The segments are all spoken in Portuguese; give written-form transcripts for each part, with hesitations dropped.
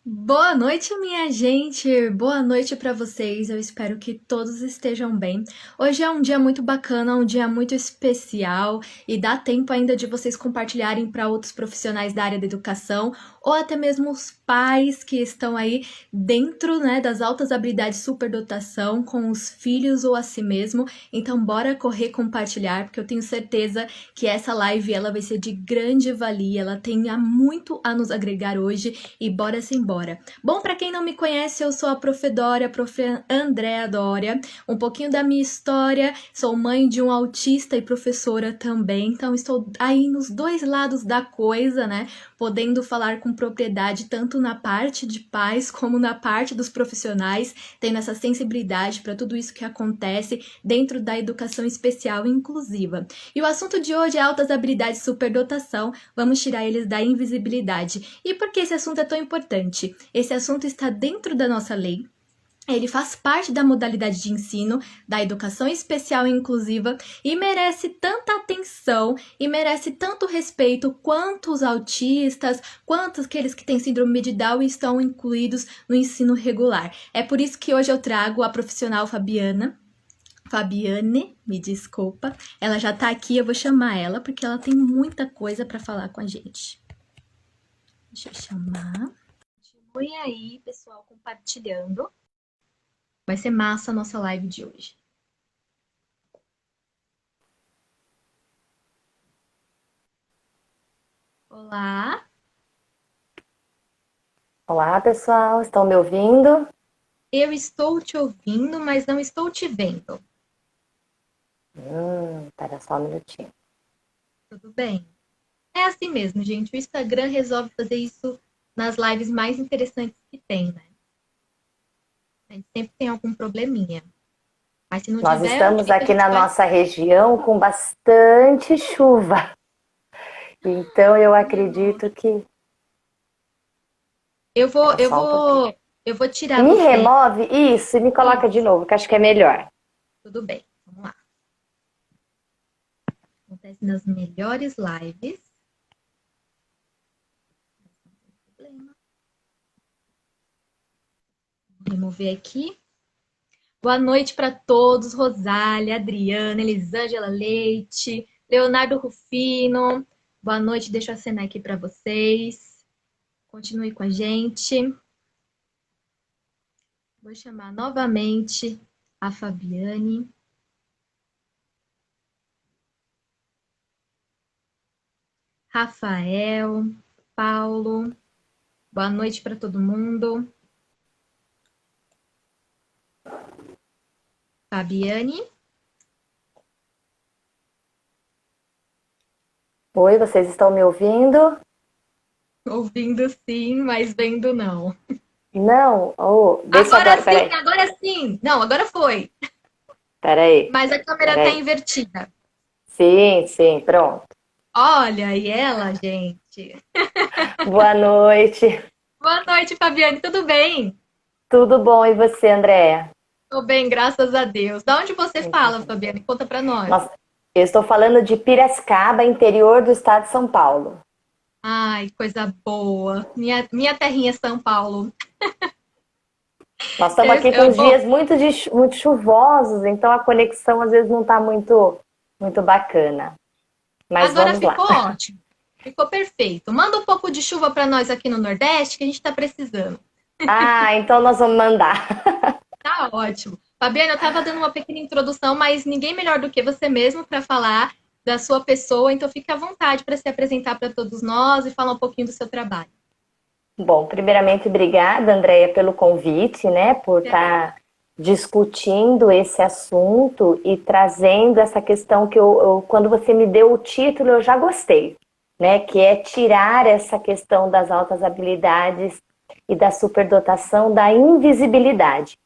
Boa noite, minha gente! Boa noite para vocês. Eu espero que todos estejam bem. Hoje é um dia muito bacana, um dia muito especial e dá tempo ainda de vocês compartilharem para outros profissionais da área da educação ou até mesmo os pais que estão aí dentro, né, das altas habilidades superdotação com os filhos ou a si mesmo. Então, bora correr compartilhar, porque eu tenho certeza que essa live ela vai ser de grande valia. Ela tem muito a nos agregar hoje e bora simbora. Bom, para quem não me conhece, eu sou a Prof. Dória, Prof. Andréa Dória. Um pouquinho da minha história, sou mãe de um autista e professora também, então estou aí nos dois lados da coisa, né? Podendo falar com propriedade tanto na parte de pais como na parte dos profissionais, tendo essa sensibilidade para tudo isso que acontece dentro da educação especial e inclusiva. E o assunto de hoje é altas habilidades superdotação, vamos tirar eles da invisibilidade. E por que esse assunto é tão importante? Esse assunto está dentro da nossa lei. Ele faz parte da modalidade de ensino da educação especial e inclusiva e merece tanta atenção e merece tanto respeito quanto os autistas, quanto aqueles que têm síndrome de Down estão incluídos no ensino regular. É por isso que hoje eu trago a profissional Fabiane, me desculpa. Ela já tá aqui, eu vou chamar ela porque ela tem muita coisa para falar com a gente. Deixa eu chamar. Continue aí, pessoal, compartilhando. Vai ser massa a nossa live de hoje. Olá, Olá, pessoal, estão me ouvindo? eu estou te ouvindo, mas não estou te vendo. Espera só um minutinho. Tudo bem? É assim mesmo, gente. O Instagram resolve fazer isso nas lives mais interessantes que tem, né? A gente sempre tem algum probleminha. Mas se não Nós tiver, o estamos que que a aqui gente na faz? nossa região com bastante chuva, então eu acredito que. Eu vou, Espera eu só um pouquinho. vou, eu vou tirar Me você. remove isso e me coloca de Isso, novo, que acho que é melhor. tudo bem. Vamos lá. Acontece nas melhores lives. Problema. Vou remover aqui. Boa noite para todos, Rosália, Adriana, Elisângela Leite, Leonardo Rufino. Boa noite, deixa eu acenar aqui para vocês. Continue com a gente. Vou chamar novamente a Fabiane. Rafael, Paulo. Boa noite para todo mundo. Fabiane. Oi, vocês estão me ouvindo? Ouvindo sim, mas vendo não. Não? Oh, vê se agora, peraí. Agora sim. Não, agora foi. Peraí, Mas a câmera tá peraí. invertida. Sim, sim, pronto. Olha, e ela, gente. Boa noite. Boa noite, Fabiane, tudo bem? Tudo bom e você, Andréa? Tô bem, graças a Deus. Da onde você fala, Fabiane? Conta pra nós. Nós, eu estou falando de Piracicaba, interior do estado de São Paulo. Ai, coisa boa. Minha terrinha é São Paulo. Nós estamos Eu, aqui com bom, dias muito chuvosos, então a conexão às vezes não está muito bacana. Mas agora vamos lá. ficou ótimo. Ficou perfeito. Manda um pouco de chuva pra nós aqui no Nordeste, que a gente tá precisando. Ah, então nós vamos mandar. Tá ótimo. Fabiana, eu tava dando uma pequena introdução, mas ninguém melhor do que você mesmo para falar da sua pessoa, então fique à vontade para se apresentar para todos nós e falar um pouquinho do seu trabalho. Bom, primeiramente, obrigada, Andréia, pelo convite, né, por estar discutindo esse assunto e trazendo essa questão que quando você me deu o título, eu já gostei, né, que é tirar essa questão das altas habilidades e da superdotação da invisibilidade.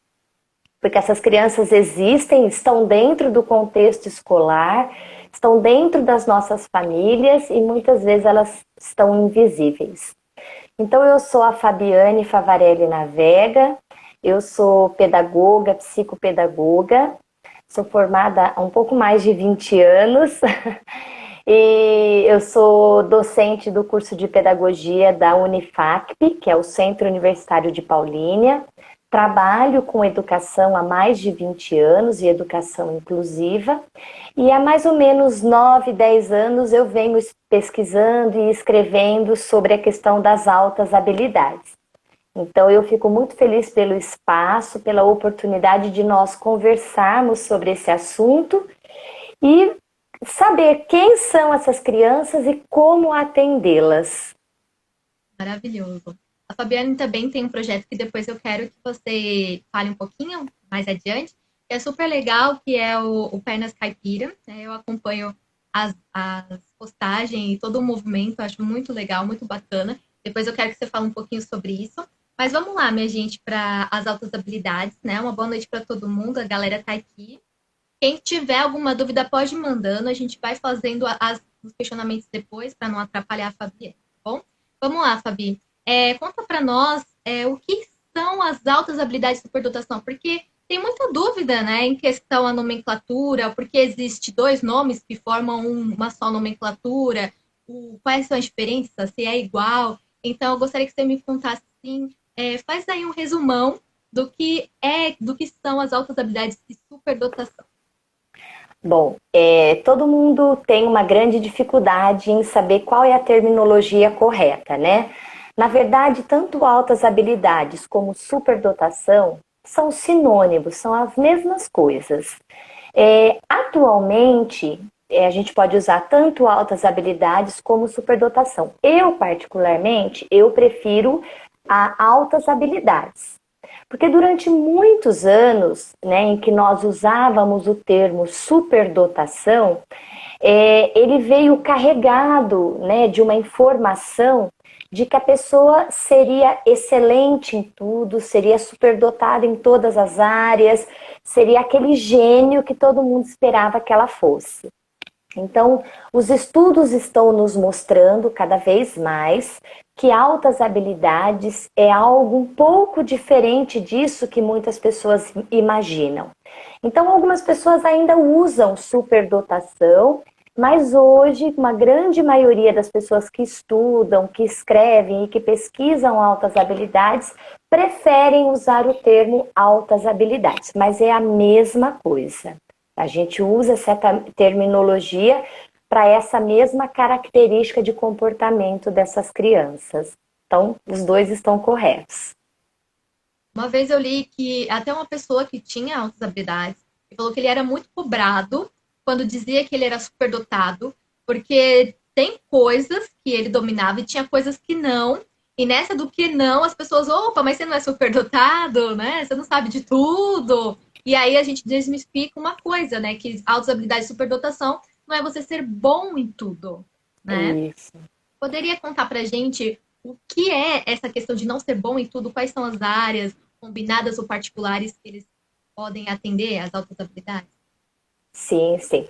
Porque essas crianças existem, estão dentro do contexto escolar, estão dentro das nossas famílias e muitas vezes elas estão invisíveis. Então, eu sou a Fabiane Favarelli Navega, eu sou pedagoga, psicopedagoga, sou formada há um pouco mais de 20 anos E eu sou docente do curso de pedagogia da Unifacp, que é o Centro Universitário de Paulínia. Trabalho com educação há mais de 20 anos e educação inclusiva. E há mais ou menos 9, 10 anos eu venho pesquisando e escrevendo sobre a questão das altas habilidades. Então eu fico muito feliz pelo espaço, pela oportunidade de nós conversarmos sobre esse assunto e saber quem são essas crianças e como atendê-las. Maravilhoso. A Fabiane também tem um projeto que depois eu quero que você fale um pouquinho mais adiante, que é super legal, que é o Pernas Caipira. Né? Eu acompanho as postagens e todo o movimento, acho muito legal, muito bacana. Depois eu quero que você fale um pouquinho sobre isso. Mas vamos lá, minha gente, para as altas habilidades, né? Uma boa noite para todo mundo, a galera tá aqui. Quem tiver alguma dúvida pode ir mandando, a gente vai fazendo os questionamentos depois para não atrapalhar a Fabiane, tá bom? Vamos lá, Fabi. Conta para nós o que são as altas habilidades de superdotação, porque tem muita dúvida, né, em questão à nomenclatura, porque existe dois nomes que formam uma só nomenclatura, quais são as diferenças, se é igual. Então, eu gostaria que você me contasse, assim, faz aí um resumão do que são as altas habilidades de superdotação. Bom, todo mundo tem uma grande dificuldade em saber qual é a terminologia correta, né? Na verdade, tanto altas habilidades como superdotação são sinônimos, são as mesmas coisas. Atualmente, a gente pode usar tanto altas habilidades como superdotação. Eu, particularmente, eu prefiro a altas habilidades. Porque durante muitos anos, né, em que nós usávamos o termo superdotação, ele veio carregado, né, de uma informação de que a pessoa seria excelente em tudo, seria superdotada em todas as áreas, seria aquele gênio que todo mundo esperava que ela fosse. Então, os estudos estão nos mostrando cada vez mais que altas habilidades é algo um pouco diferente disso que muitas pessoas imaginam. Então, algumas pessoas ainda usam superdotação, mas hoje uma grande maioria das pessoas que estudam, que escrevem e que pesquisam altas habilidades preferem usar o termo altas habilidades, mas é a mesma coisa. A gente usa essa terminologia para essa mesma característica de comportamento dessas crianças. Então, os dois estão corretos. Uma vez eu li que até uma pessoa que tinha altas habilidades falou que ele era muito cobrado quando dizia que ele era superdotado, porque tem coisas que ele dominava e tinha coisas que não. E nessa do que não, as pessoas, opa, mas você não é superdotado, né? Você não sabe de tudo. E aí a gente desmistifica uma coisa, né? Que altas habilidades de superdotação não é você ser bom em tudo, né? Isso. Poderia contar pra gente o que é essa questão de não ser bom em tudo? Quais são as áreas combinadas ou particulares que eles podem atender às altas habilidades? Sim, sim.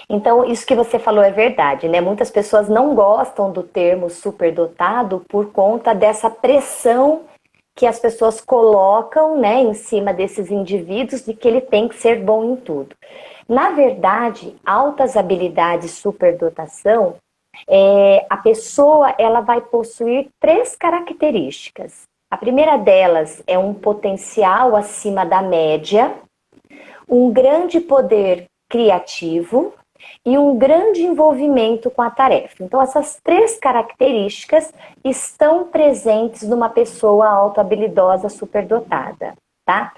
Então, isso que você falou é verdade, né? Muitas pessoas não gostam do termo superdotado por conta dessa pressão que as pessoas colocam, né, em cima desses indivíduos de que ele tem que ser bom em tudo. Na verdade, altas habilidades superdotação, a pessoa ela vai possuir 3 características. A primeira delas é um potencial acima da média, um grande poder criativo e um grande envolvimento com a tarefa. Então, essas 3 características estão presentes numa pessoa autohabilidosa superdotada, tá?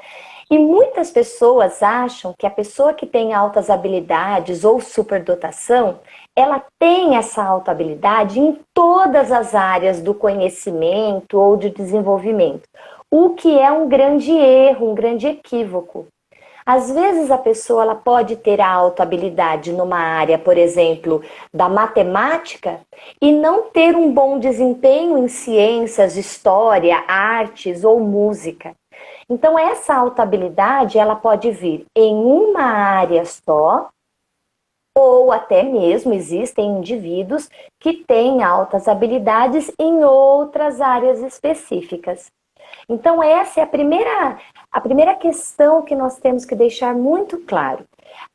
E muitas pessoas acham que a pessoa que tem altas habilidades ou superdotação, ela tem essa autohabilidade em todas as áreas do conhecimento ou de desenvolvimento, o que é um grande erro, um grande equívoco. Às vezes a pessoa ela pode ter a autohabilidade numa área, por exemplo, da matemática e não ter um bom desempenho em ciências, história, artes ou música. Então essa autohabilidade ela pode vir em uma área só ou até mesmo existem indivíduos que têm altas habilidades em outras áreas específicas. Então essa é a primeira questão que nós temos que deixar muito claro.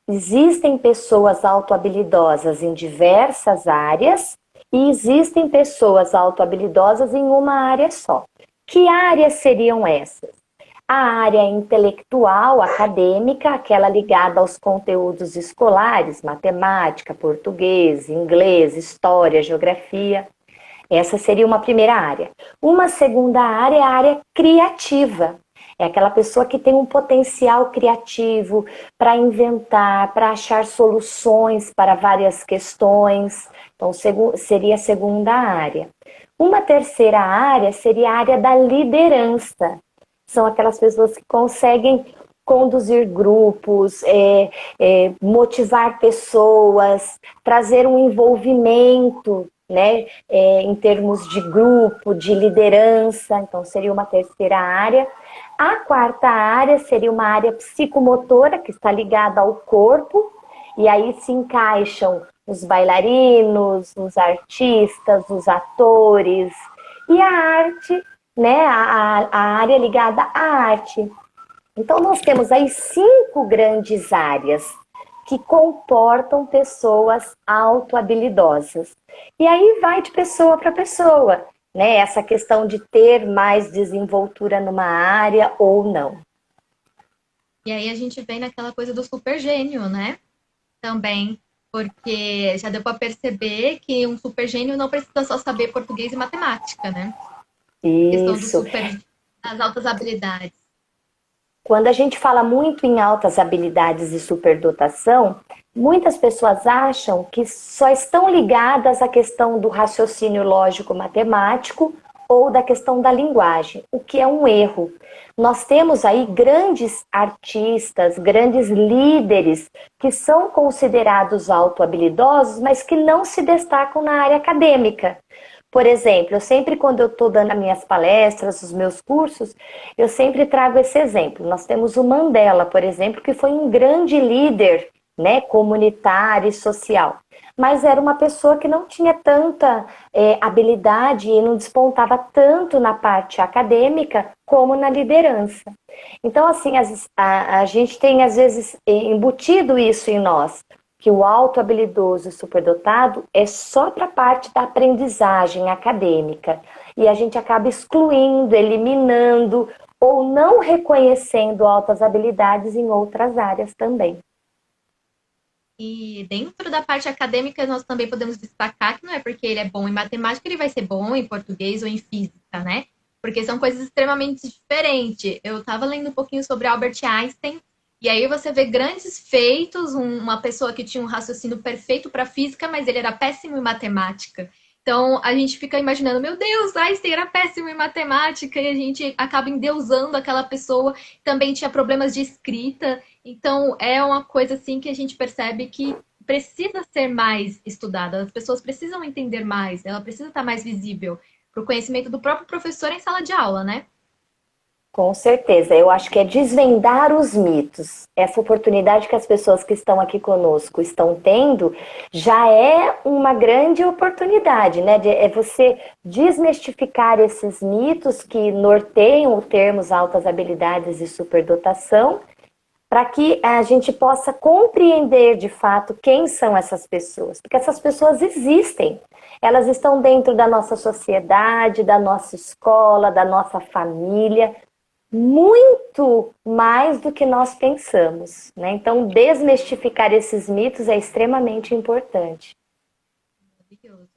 Existem pessoas autohabilidosas em diversas áreas e existem pessoas autohabilidosas em uma área só. Que áreas seriam essas? A área intelectual, acadêmica, aquela ligada aos conteúdos escolares, matemática, português, inglês, história, geografia. Essa seria uma primeira área. Uma segunda área é a área criativa. É aquela pessoa que tem um potencial criativo para inventar, para achar soluções para várias questões. Então, seria a segunda área. Uma terceira área seria a área da liderança. São aquelas pessoas que conseguem conduzir grupos, motivar pessoas, trazer um envolvimento, né, em termos de grupo, de liderança. Então, seria uma terceira área. A quarta área seria uma área psicomotora, que está ligada ao corpo, e aí se encaixam os bailarinos, os artistas, os atores, e a arte, né, a área ligada à arte. Então, nós temos aí 5 grandes áreas que comportam pessoas autohabilidosas. E aí vai de pessoa para pessoa, né? Essa questão de ter mais desenvoltura numa área ou não. E aí a gente vem naquela coisa do super gênio, né? Também, porque já deu para perceber que um super gênio não precisa só saber português e matemática, né? A questão do Isso. super, das altas habilidades. Quando a gente fala muito em altas habilidades e superdotação, muitas pessoas acham que só estão ligadas à questão do raciocínio lógico-matemático ou da questão da linguagem, o que é um erro. Nós temos aí grandes artistas, grandes líderes que são considerados autohabilidosos, mas que não se destacam na área acadêmica. Por exemplo, eu sempre, quando eu estou dando as minhas palestras, os meus cursos, eu sempre trago esse exemplo. Nós temos o Mandela, por exemplo, que foi um grande líder, né, comunitário e social. Mas era uma pessoa que não tinha tanta habilidade e não despontava tanto na parte acadêmica como na liderança. Então, assim, a gente tem, às vezes, embutido isso em nós, que o autohabilidoso e superdotado é só para a parte da aprendizagem acadêmica. E a gente acaba excluindo, eliminando ou não reconhecendo altas habilidades em outras áreas também. E dentro da parte acadêmica, nós também podemos destacar que não é porque ele é bom em matemática, ele vai ser bom em português ou em física, né? Porque são coisas extremamente diferentes. Eu estava lendo um pouquinho sobre Albert Einstein, e aí você vê grandes feitos, uma pessoa que tinha um raciocínio perfeito para física, mas ele era péssimo em matemática. Então a gente fica imaginando, meu Deus, Einstein era péssimo em matemática, e a gente acaba endeusando aquela pessoa, também tinha problemas de escrita. Então é uma coisa assim que a gente percebe que precisa ser mais estudada, as pessoas precisam entender mais, ela precisa estar mais visível para o conhecimento do próprio professor em sala de aula, né? Com certeza, eu acho que é desvendar os mitos. Essa oportunidade que as pessoas que estão aqui conosco estão tendo já é uma grande oportunidade, né? É você desmistificar esses mitos que norteiam os termos altas habilidades e superdotação, para que a gente possa compreender de fato quem são essas pessoas, porque essas pessoas existem. Elas estão dentro da nossa sociedade, da nossa escola, da nossa família, muito mais do que nós pensamos, né? Então, desmistificar esses mitos é extremamente importante. Maravilhoso.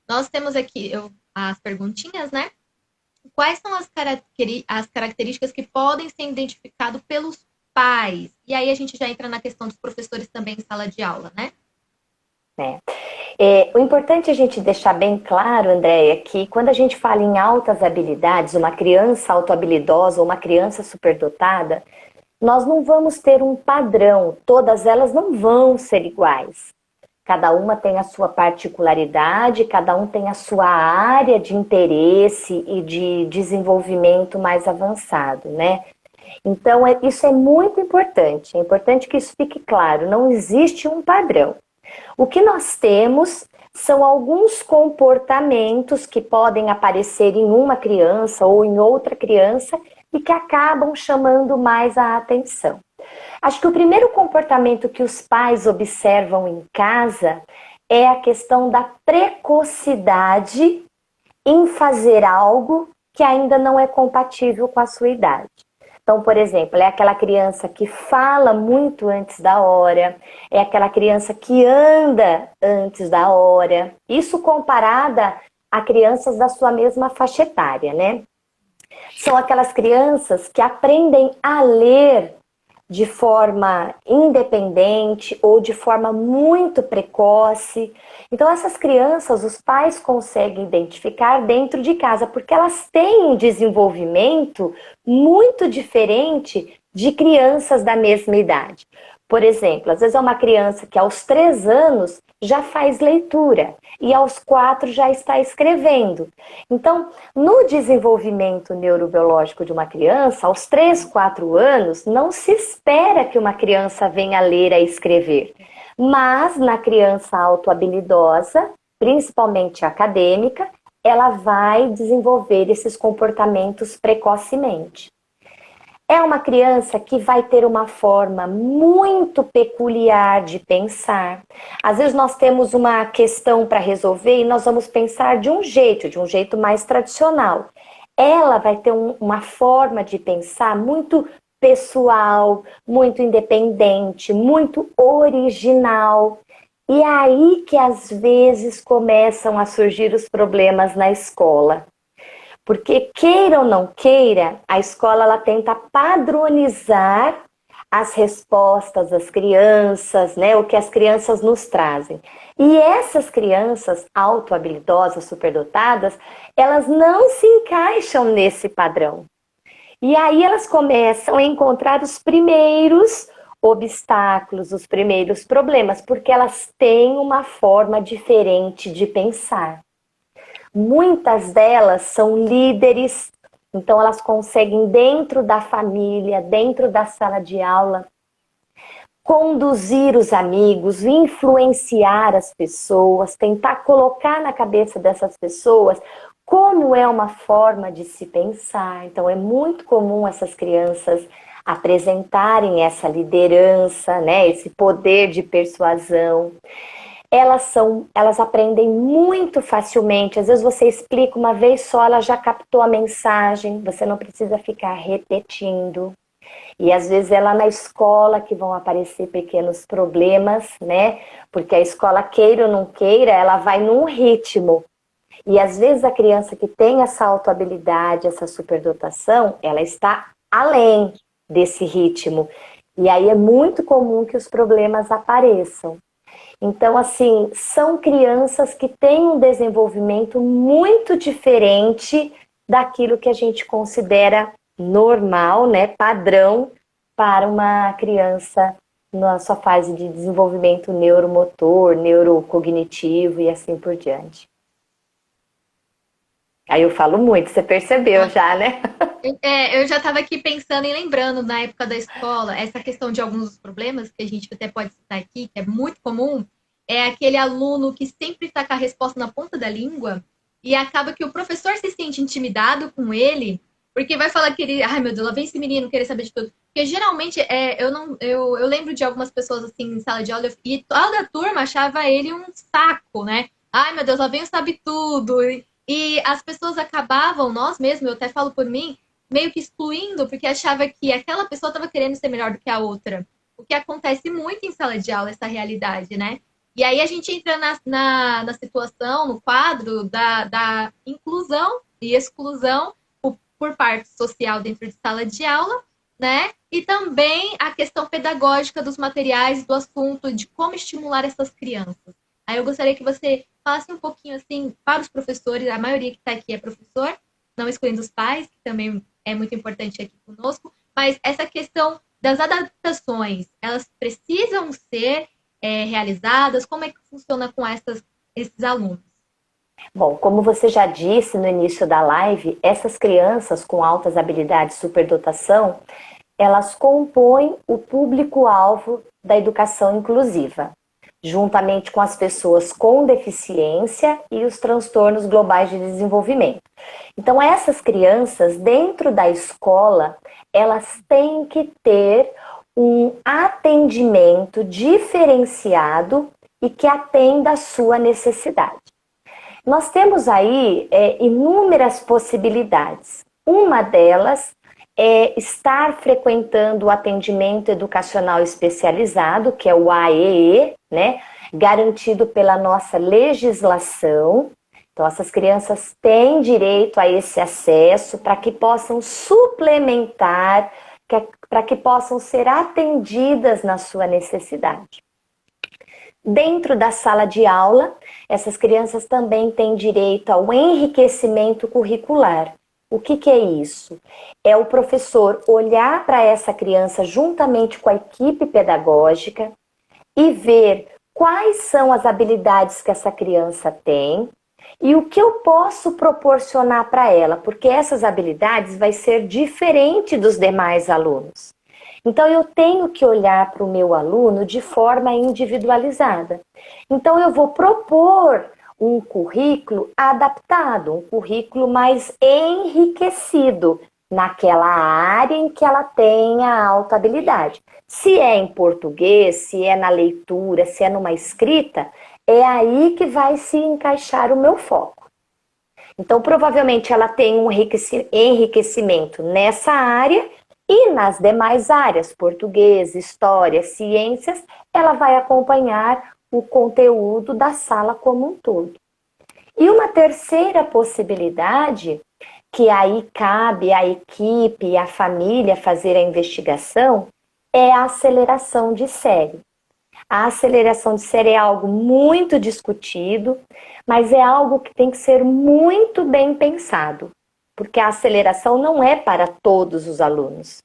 Nós temos aqui as perguntinhas, né? Quais são as características que podem ser identificadas pelos pais? E aí a gente já entra na questão dos professores também em sala de aula, né? O importante é a gente deixar bem claro, Andréia, que quando a gente fala em altas habilidades, uma criança autohabilidosa ou uma criança superdotada, nós não vamos ter um padrão, todas elas não vão ser iguais. Cada uma tem a sua particularidade, cada um tem a sua área de interesse e de desenvolvimento mais avançado, né? Então, isso é muito importante. É importante que isso fique claro, não existe um padrão. O que nós temos são alguns comportamentos que podem aparecer em uma criança ou em outra criança e que acabam chamando mais a atenção. Acho que o primeiro comportamento que os pais observam em casa é a questão da precocidade em fazer algo que ainda não é compatível com a sua idade. Então, por exemplo, é aquela criança que fala muito antes da hora, é aquela criança que anda antes da hora. Isso comparada a crianças da sua mesma faixa etária, né? São aquelas crianças que aprendem a ler de forma independente ou de forma muito precoce. Então, essas crianças, os pais conseguem identificar dentro de casa, porque elas têm um desenvolvimento muito diferente de crianças da mesma idade. Por exemplo, às vezes é uma criança que aos 3 anos já faz leitura e aos 4 já está escrevendo. Então, no desenvolvimento neurobiológico de uma criança, aos 3, 4 anos, não se espera que uma criança venha a ler e escrever. Mas na criança autohabilidosa, principalmente acadêmica, ela vai desenvolver esses comportamentos precocemente. É uma criança que vai ter uma forma muito peculiar de pensar. Às vezes nós temos uma questão para resolver e nós vamos pensar de um jeito mais tradicional. Ela vai ter uma forma de pensar muito pessoal, muito independente, muito original. E é aí que às vezes começam a surgir os problemas na escola. Porque queira ou não queira, a escola ela tenta padronizar as respostas das crianças, né, o que as crianças nos trazem. E essas crianças autohabilidosas, superdotadas, elas não se encaixam nesse padrão. E aí elas começam a encontrar os primeiros obstáculos, os primeiros problemas, porque elas têm uma forma diferente de pensar. Muitas delas são líderes, então elas conseguem dentro da família, dentro da sala de aula, conduzir os amigos, influenciar as pessoas, tentar colocar na cabeça dessas pessoas como é uma forma de se pensar. Então é muito comum essas crianças apresentarem essa liderança, né, esse poder de persuasão. Elas aprendem muito facilmente. Às vezes você explica uma vez só, ela já captou a mensagem, você não precisa ficar repetindo. E às vezes é lá na escola que vão aparecer pequenos problemas, né? Porque a escola, queira ou não queira, ela vai num ritmo. E às vezes a criança que tem essa autohabilidade, essa superdotação, ela está além desse ritmo. E aí é muito comum que os problemas apareçam. Então, assim, são crianças que têm um desenvolvimento muito diferente daquilo que a gente considera normal, né, padrão para uma criança na sua fase de desenvolvimento neuromotor, neurocognitivo e assim por diante. Aí eu falo muito, você percebeu já, né? Eu já estava aqui pensando e lembrando na época da escola, essa questão de alguns dos problemas que a gente até pode citar aqui, que é muito comum, é aquele aluno que sempre está com a resposta na ponta da língua e acaba que o professor se sente intimidado com ele, porque vai falar que ele, ai meu Deus, lá vem esse menino querer saber de tudo. Porque geralmente eu lembro de algumas pessoas assim em sala de aula e toda a turma achava ele um saco, né? Ai meu Deus, lá vem o sabe tudo. E as pessoas acabavam, nós mesmos, eu até falo por mim, meio que excluindo, porque achava que aquela pessoa estava querendo ser melhor do que a outra. O que acontece muito em sala de aula, essa realidade, né? E aí a gente entra na situação, no quadro da inclusão e exclusão por parte social dentro de sala de aula, né? E também a questão pedagógica dos materiais, do assunto, de como estimular essas crianças. Aí eu gostaria que você falasse um pouquinho, assim, para os professores, a maioria que está aqui é professor, não excluindo os pais, que também é muito importante aqui conosco, mas essa questão das adaptações, elas precisam ser realizadas? Como é que funciona com esses alunos? Bom, como você já disse no início da live, essas crianças com altas habilidades de superdotação, elas compõem o público-alvo da educação inclusiva, juntamente com as pessoas com deficiência e os transtornos globais de desenvolvimento. Então, essas crianças, dentro da escola, elas têm que ter um atendimento diferenciado e que atenda à sua necessidade. Nós temos aí inúmeras possibilidades. Uma delas é estar frequentando o atendimento educacional especializado, que é o AEE, né, garantido pela nossa legislação. Então, essas crianças têm direito a esse acesso para que possam suplementar, para que possam ser atendidas na sua necessidade. Dentro da sala de aula, essas crianças também têm direito ao enriquecimento curricular. O que é isso? É o professor olhar para essa criança juntamente com a equipe pedagógica e ver quais são as habilidades que essa criança tem e o que eu posso proporcionar para ela, porque essas habilidades vai ser diferente dos demais alunos. Então, eu tenho que olhar para o meu aluno de forma individualizada. Então, eu vou propor um currículo adaptado, um currículo mais enriquecido naquela área em que ela tenha alta habilidade. Se é em português, se é na leitura, se é numa escrita, é aí que vai se encaixar o meu foco. Então, provavelmente, ela tem um enriquecimento nessa área. E nas demais áreas, português, história, ciências, ela vai acompanhar o conteúdo da sala como um todo. E uma terceira possibilidade, que aí cabe à equipe e à família fazer a investigação, é a aceleração de série. A aceleração de série é algo muito discutido, mas é algo que tem que ser muito bem pensado. Porque a aceleração não é para todos os alunos.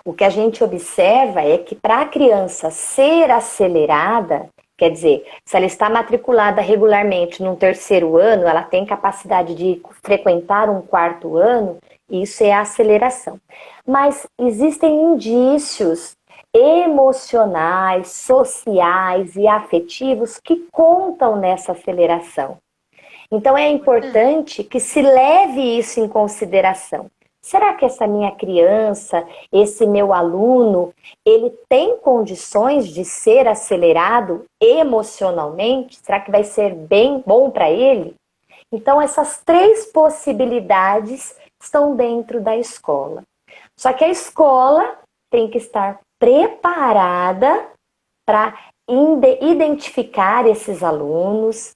O que a gente observa é que para a criança ser acelerada, quer dizer, se ela está matriculada regularmente num terceiro ano, ela tem capacidade de frequentar um quarto ano, isso é a aceleração. Mas existem indícios emocionais, sociais e afetivos que contam nessa aceleração. Então é importante que se leve isso em consideração. Será que essa minha criança, esse meu aluno, ele tem condições de ser acelerado emocionalmente? Será que vai ser bem bom para ele? Então essas três possibilidades estão dentro da escola. Só que a escola tem que estar preparada para identificar esses alunos,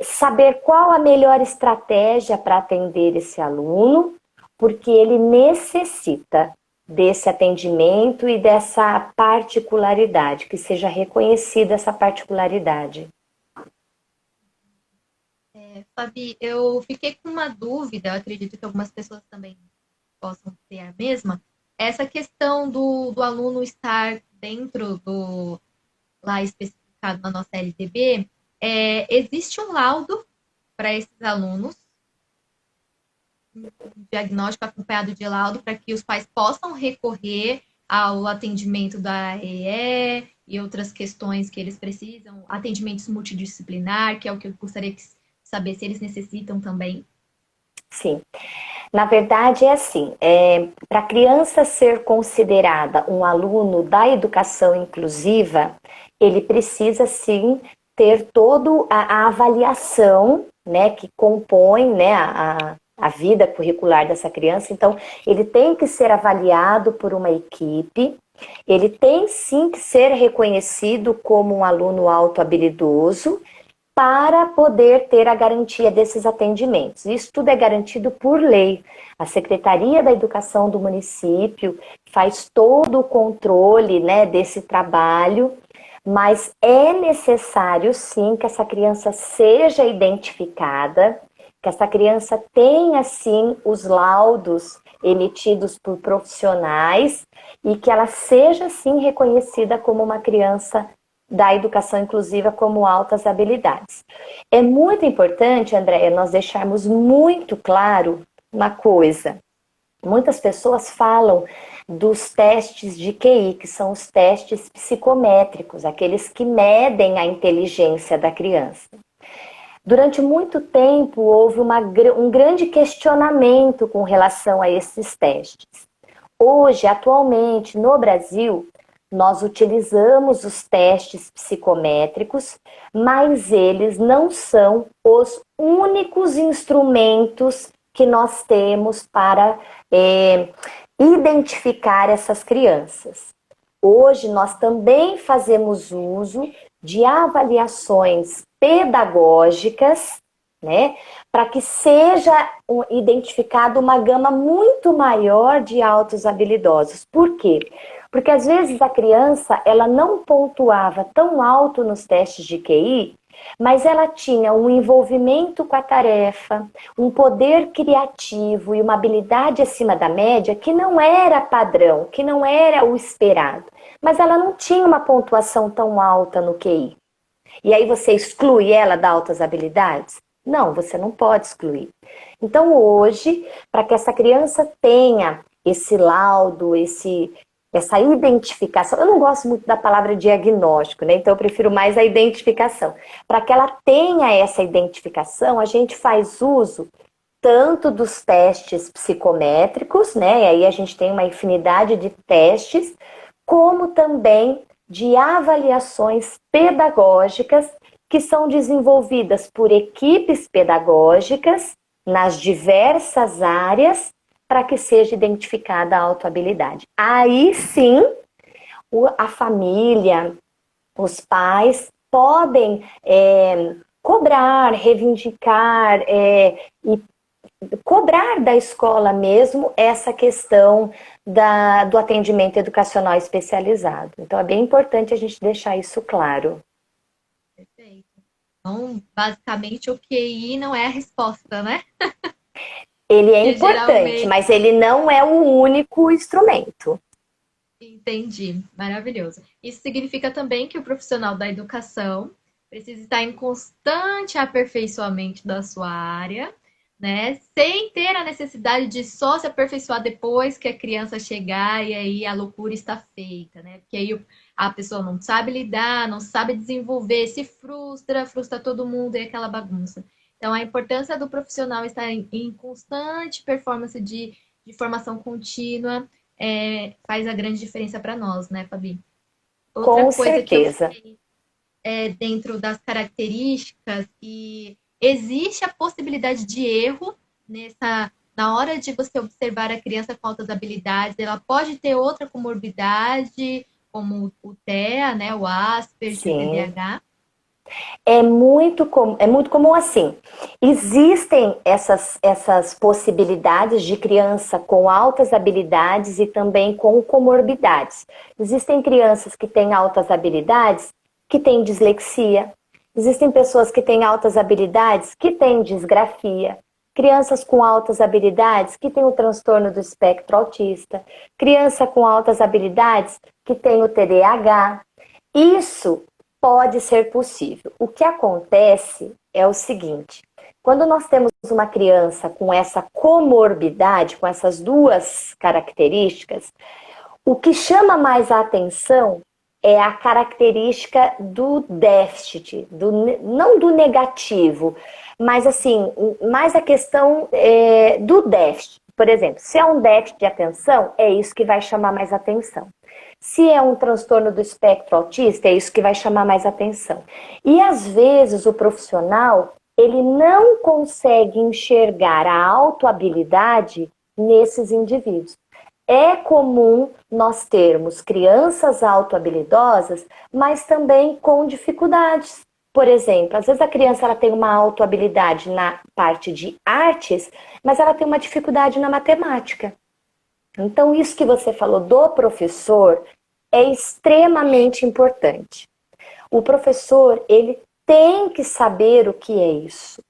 saber qual a melhor estratégia para atender esse aluno, porque ele necessita desse atendimento e dessa particularidade, que seja reconhecida essa particularidade. Fabi, eu fiquei com uma dúvida, eu acredito que algumas pessoas também possam ter a mesma, essa questão do aluno estar dentro do, lá especificado na nossa LTB, existe um laudo para esses alunos, um diagnóstico acompanhado de laudo, para que os pais possam recorrer ao atendimento da AEE e outras questões que eles precisam, atendimentos multidisciplinar, que é o que eu gostaria de saber se eles necessitam também. Sim. Na verdade, é assim, para a criança ser considerada um aluno da educação inclusiva, ele precisa, sim, ter toda a avaliação, né, que compõe, né, a vida curricular dessa criança. Então, ele tem que ser avaliado por uma equipe, ele tem, sim, que ser reconhecido como um aluno autohabilidoso, para poder ter a garantia desses atendimentos. Isso tudo é garantido por lei. A Secretaria da Educação do município faz todo o controle, né, desse trabalho, mas é necessário sim que essa criança seja identificada, que essa criança tenha sim os laudos emitidos por profissionais e que ela seja sim reconhecida como uma criança da educação inclusiva como altas habilidades. É muito importante, Andréia, nós deixarmos muito claro uma coisa. Muitas pessoas falam dos testes de QI, que são os testes psicométricos, aqueles que medem a inteligência da criança. Durante muito tempo houve um grande questionamento com relação a esses testes. Hoje, atualmente, no Brasil, nós utilizamos os testes psicométricos, mas eles não são os únicos instrumentos que nós temos para identificar essas crianças. Hoje, nós também fazemos uso de avaliações pedagógicas, né, para que seja identificada uma gama muito maior de altos habilidosos. Por quê? Porque às vezes a criança ela não pontuava tão alto nos testes de QI, mas ela tinha um envolvimento com a tarefa, um poder criativo e uma habilidade acima da média que não era padrão, que não era o esperado. Mas ela não tinha uma pontuação tão alta no QI. E aí você exclui ela das altas habilidades? Não, você não pode excluir. Então hoje, para que essa criança tenha esse laudo, essa identificação, eu não gosto muito da palavra diagnóstico, né? Então eu prefiro mais a identificação. Para que ela tenha essa identificação, a gente faz uso tanto dos testes psicométricos, né? E aí a gente tem uma infinidade de testes, como também de avaliações pedagógicas que são desenvolvidas por equipes pedagógicas nas diversas áreas para que seja identificada a autohabilidade. Aí sim, a família, os pais podem cobrar, reivindicar e cobrar da escola mesmo essa questão do atendimento educacional especializado. Então é bem importante a gente deixar isso claro. Perfeito. Então, basicamente, o QI não é a resposta, né? Ele é Porque importante, geralmente. mas ele não é o único instrumento. Entendi, maravilhoso. Isso significa também que o profissional da educação precisa estar em constante aperfeiçoamento da sua área, né? Sem ter a necessidade de só se aperfeiçoar depois que a criança chegar e aí a loucura está feita, né? Porque aí a pessoa não sabe lidar, não sabe desenvolver, se frustra, frustra todo mundo e aquela bagunça. Então, a importância do profissional estar em constante performance de formação contínua faz a grande diferença para nós, né, Fabi? Outra Com coisa que eu certeza. sei dentro das características e existe a possibilidade de erro na hora de você observar a criança com altas habilidades, ela pode ter outra comorbidade, como o TEA, né, o Asperger, o Sim. TDAH. É muito comum assim. Existem essas possibilidades de criança com altas habilidades e também com comorbidades. Existem crianças que têm altas habilidades que têm dislexia. Existem pessoas que têm altas habilidades que têm disgrafia. Crianças com altas habilidades que têm o transtorno do espectro autista. Criança com altas habilidades que tem o TDAH. Isso pode ser possível. O que acontece é o seguinte: quando nós temos uma criança com essa comorbidade, com essas duas características, o que chama mais a atenção é a característica do déficit, não do negativo, mas assim, mais a questão do déficit. Por exemplo, se é um déficit de atenção, é isso que vai chamar mais atenção. Se é um transtorno do espectro autista, é isso que vai chamar mais atenção. E às vezes o profissional, ele não consegue enxergar a autohabilidade nesses indivíduos. É comum nós termos crianças autohabilidosas, mas também com dificuldades. Por exemplo, às vezes a criança ela tem uma autohabilidade na parte de artes, mas ela tem uma dificuldade na matemática. Então, isso que você falou do professor é extremamente importante. O professor, ele tem que saber o que é isso.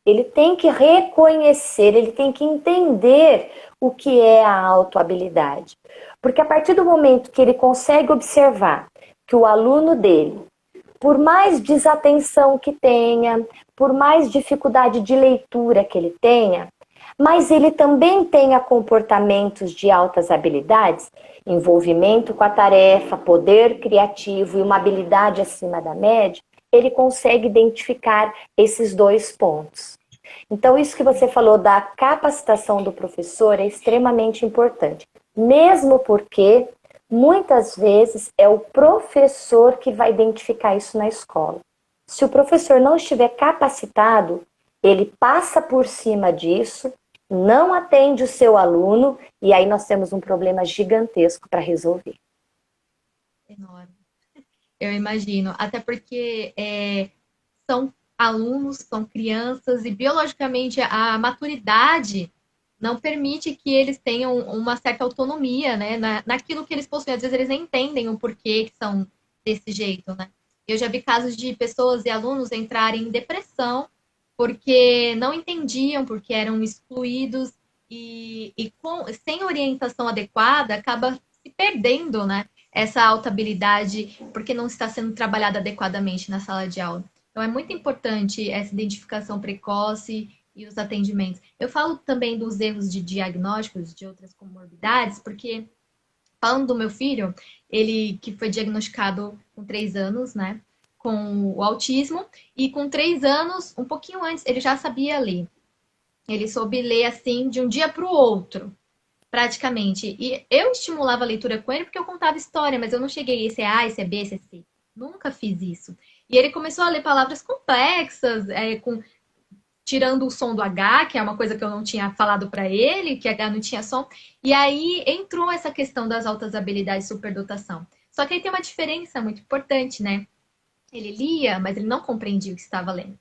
Ele tem que reconhecer, ele tem que entender o que é a autohabilidade. Porque a partir do momento que ele consegue observar que o aluno dele, por mais desatenção que tenha, por mais dificuldade de leitura que ele tenha, mas ele também tenha comportamentos de altas habilidades, envolvimento com a tarefa, poder criativo e uma habilidade acima da média, ele consegue identificar esses dois pontos. Então, isso que você falou da capacitação do professor é extremamente importante. mesmo porque muitas vezes é o professor que vai identificar isso na escola. Se o professor não estiver capacitado, ele passa por cima disso, não atende o seu aluno e aí nós temos um problema gigantesco para resolver. Enorme. Eu imagino. Até porque são alunos, são crianças e biologicamente a maturidade não permite que eles tenham uma certa autonomia, né, naquilo que eles possuem. Às vezes eles nem entendem o porquê que são desse jeito, né? Eu já vi casos de pessoas e alunos entrarem em depressão porque não entendiam, porque eram excluídos sem orientação adequada acaba se perdendo, né? Essa alta habilidade porque não está sendo trabalhada adequadamente na sala de aula. Então é muito importante essa identificação precoce e os atendimentos. Eu falo também dos erros de diagnósticos de outras comorbidades, porque falando do meu filho, ele que foi diagnosticado com 3 anos, né, com o autismo, e com 3 anos, um pouquinho antes, ele já sabia ler. Ele soube ler assim de um dia para o outro, praticamente. E eu estimulava a leitura com ele porque eu contava história, mas eu não cheguei, esse é A, esse é B, esse é C. Nunca fiz isso. E ele começou a ler palavras complexas, tirando o som do H, que é uma coisa que eu não tinha falado para ele, que H não tinha som. E aí entrou essa questão das altas habilidades e superdotação. Só que aí tem uma diferença muito importante, né? Ele lia, mas ele não compreendia o que estava lendo.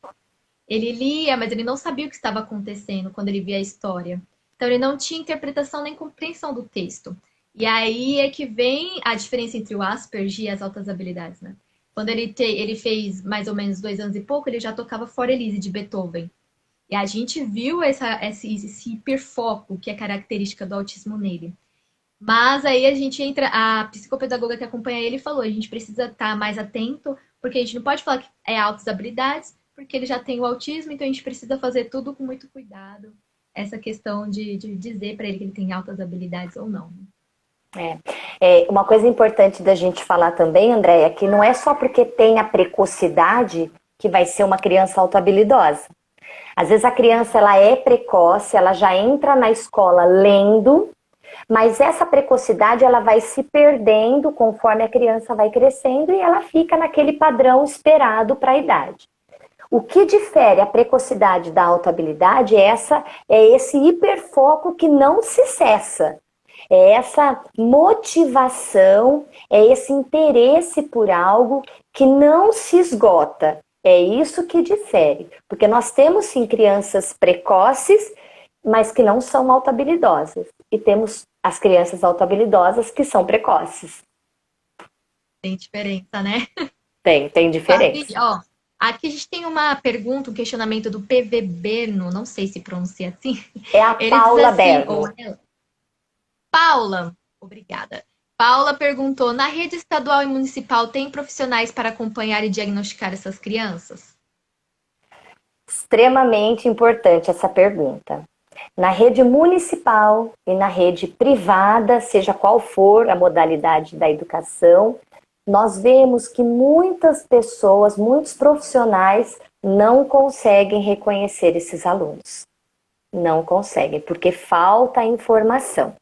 Ele lia, mas ele não sabia o que estava acontecendo quando ele via a história. Então ele não tinha interpretação nem compreensão do texto. E aí é que vem a diferença entre o Asperger e as altas habilidades, né? Quando ele fez mais ou menos 2 anos e pouco, ele já tocava For Elise de Beethoven. E a gente viu esse hiperfoco que é característica do autismo nele. Mas aí a gente entra, a psicopedagoga que acompanha ele falou, a gente precisa estar mais atento, porque a gente não pode falar que é altas habilidades, porque ele já tem o autismo, então a gente precisa fazer tudo com muito cuidado. Essa questão de dizer para ele que ele tem altas habilidades ou não. Uma coisa importante da gente falar também, Andréia, é que não é só porque tem a precocidade que vai ser uma criança autohabilidosa. Às vezes a criança ela é precoce, ela já entra na escola lendo, mas essa precocidade ela vai se perdendo conforme a criança vai crescendo e ela fica naquele padrão esperado para a idade. O que difere a precocidade da autohabilidade é esse hiperfoco que não se cessa. É essa motivação, é esse interesse por algo que não se esgota. É isso que difere. Porque nós temos sim crianças precoces, mas que não são autohabilidosas. E temos as crianças autohabilidosas que são precoces. Tem diferença, né? Tem diferença. Aqui a gente tem uma pergunta, um questionamento do PV Berno, não sei se pronuncia assim. É a Paula Berno. Paula, obrigada. Paula perguntou, na rede estadual e municipal tem profissionais para acompanhar e diagnosticar essas crianças? Extremamente importante essa pergunta. Na rede municipal e na rede privada, seja qual for a modalidade da educação, nós vemos que muitas pessoas, muitos profissionais não conseguem reconhecer esses alunos. Não conseguem, porque falta informação.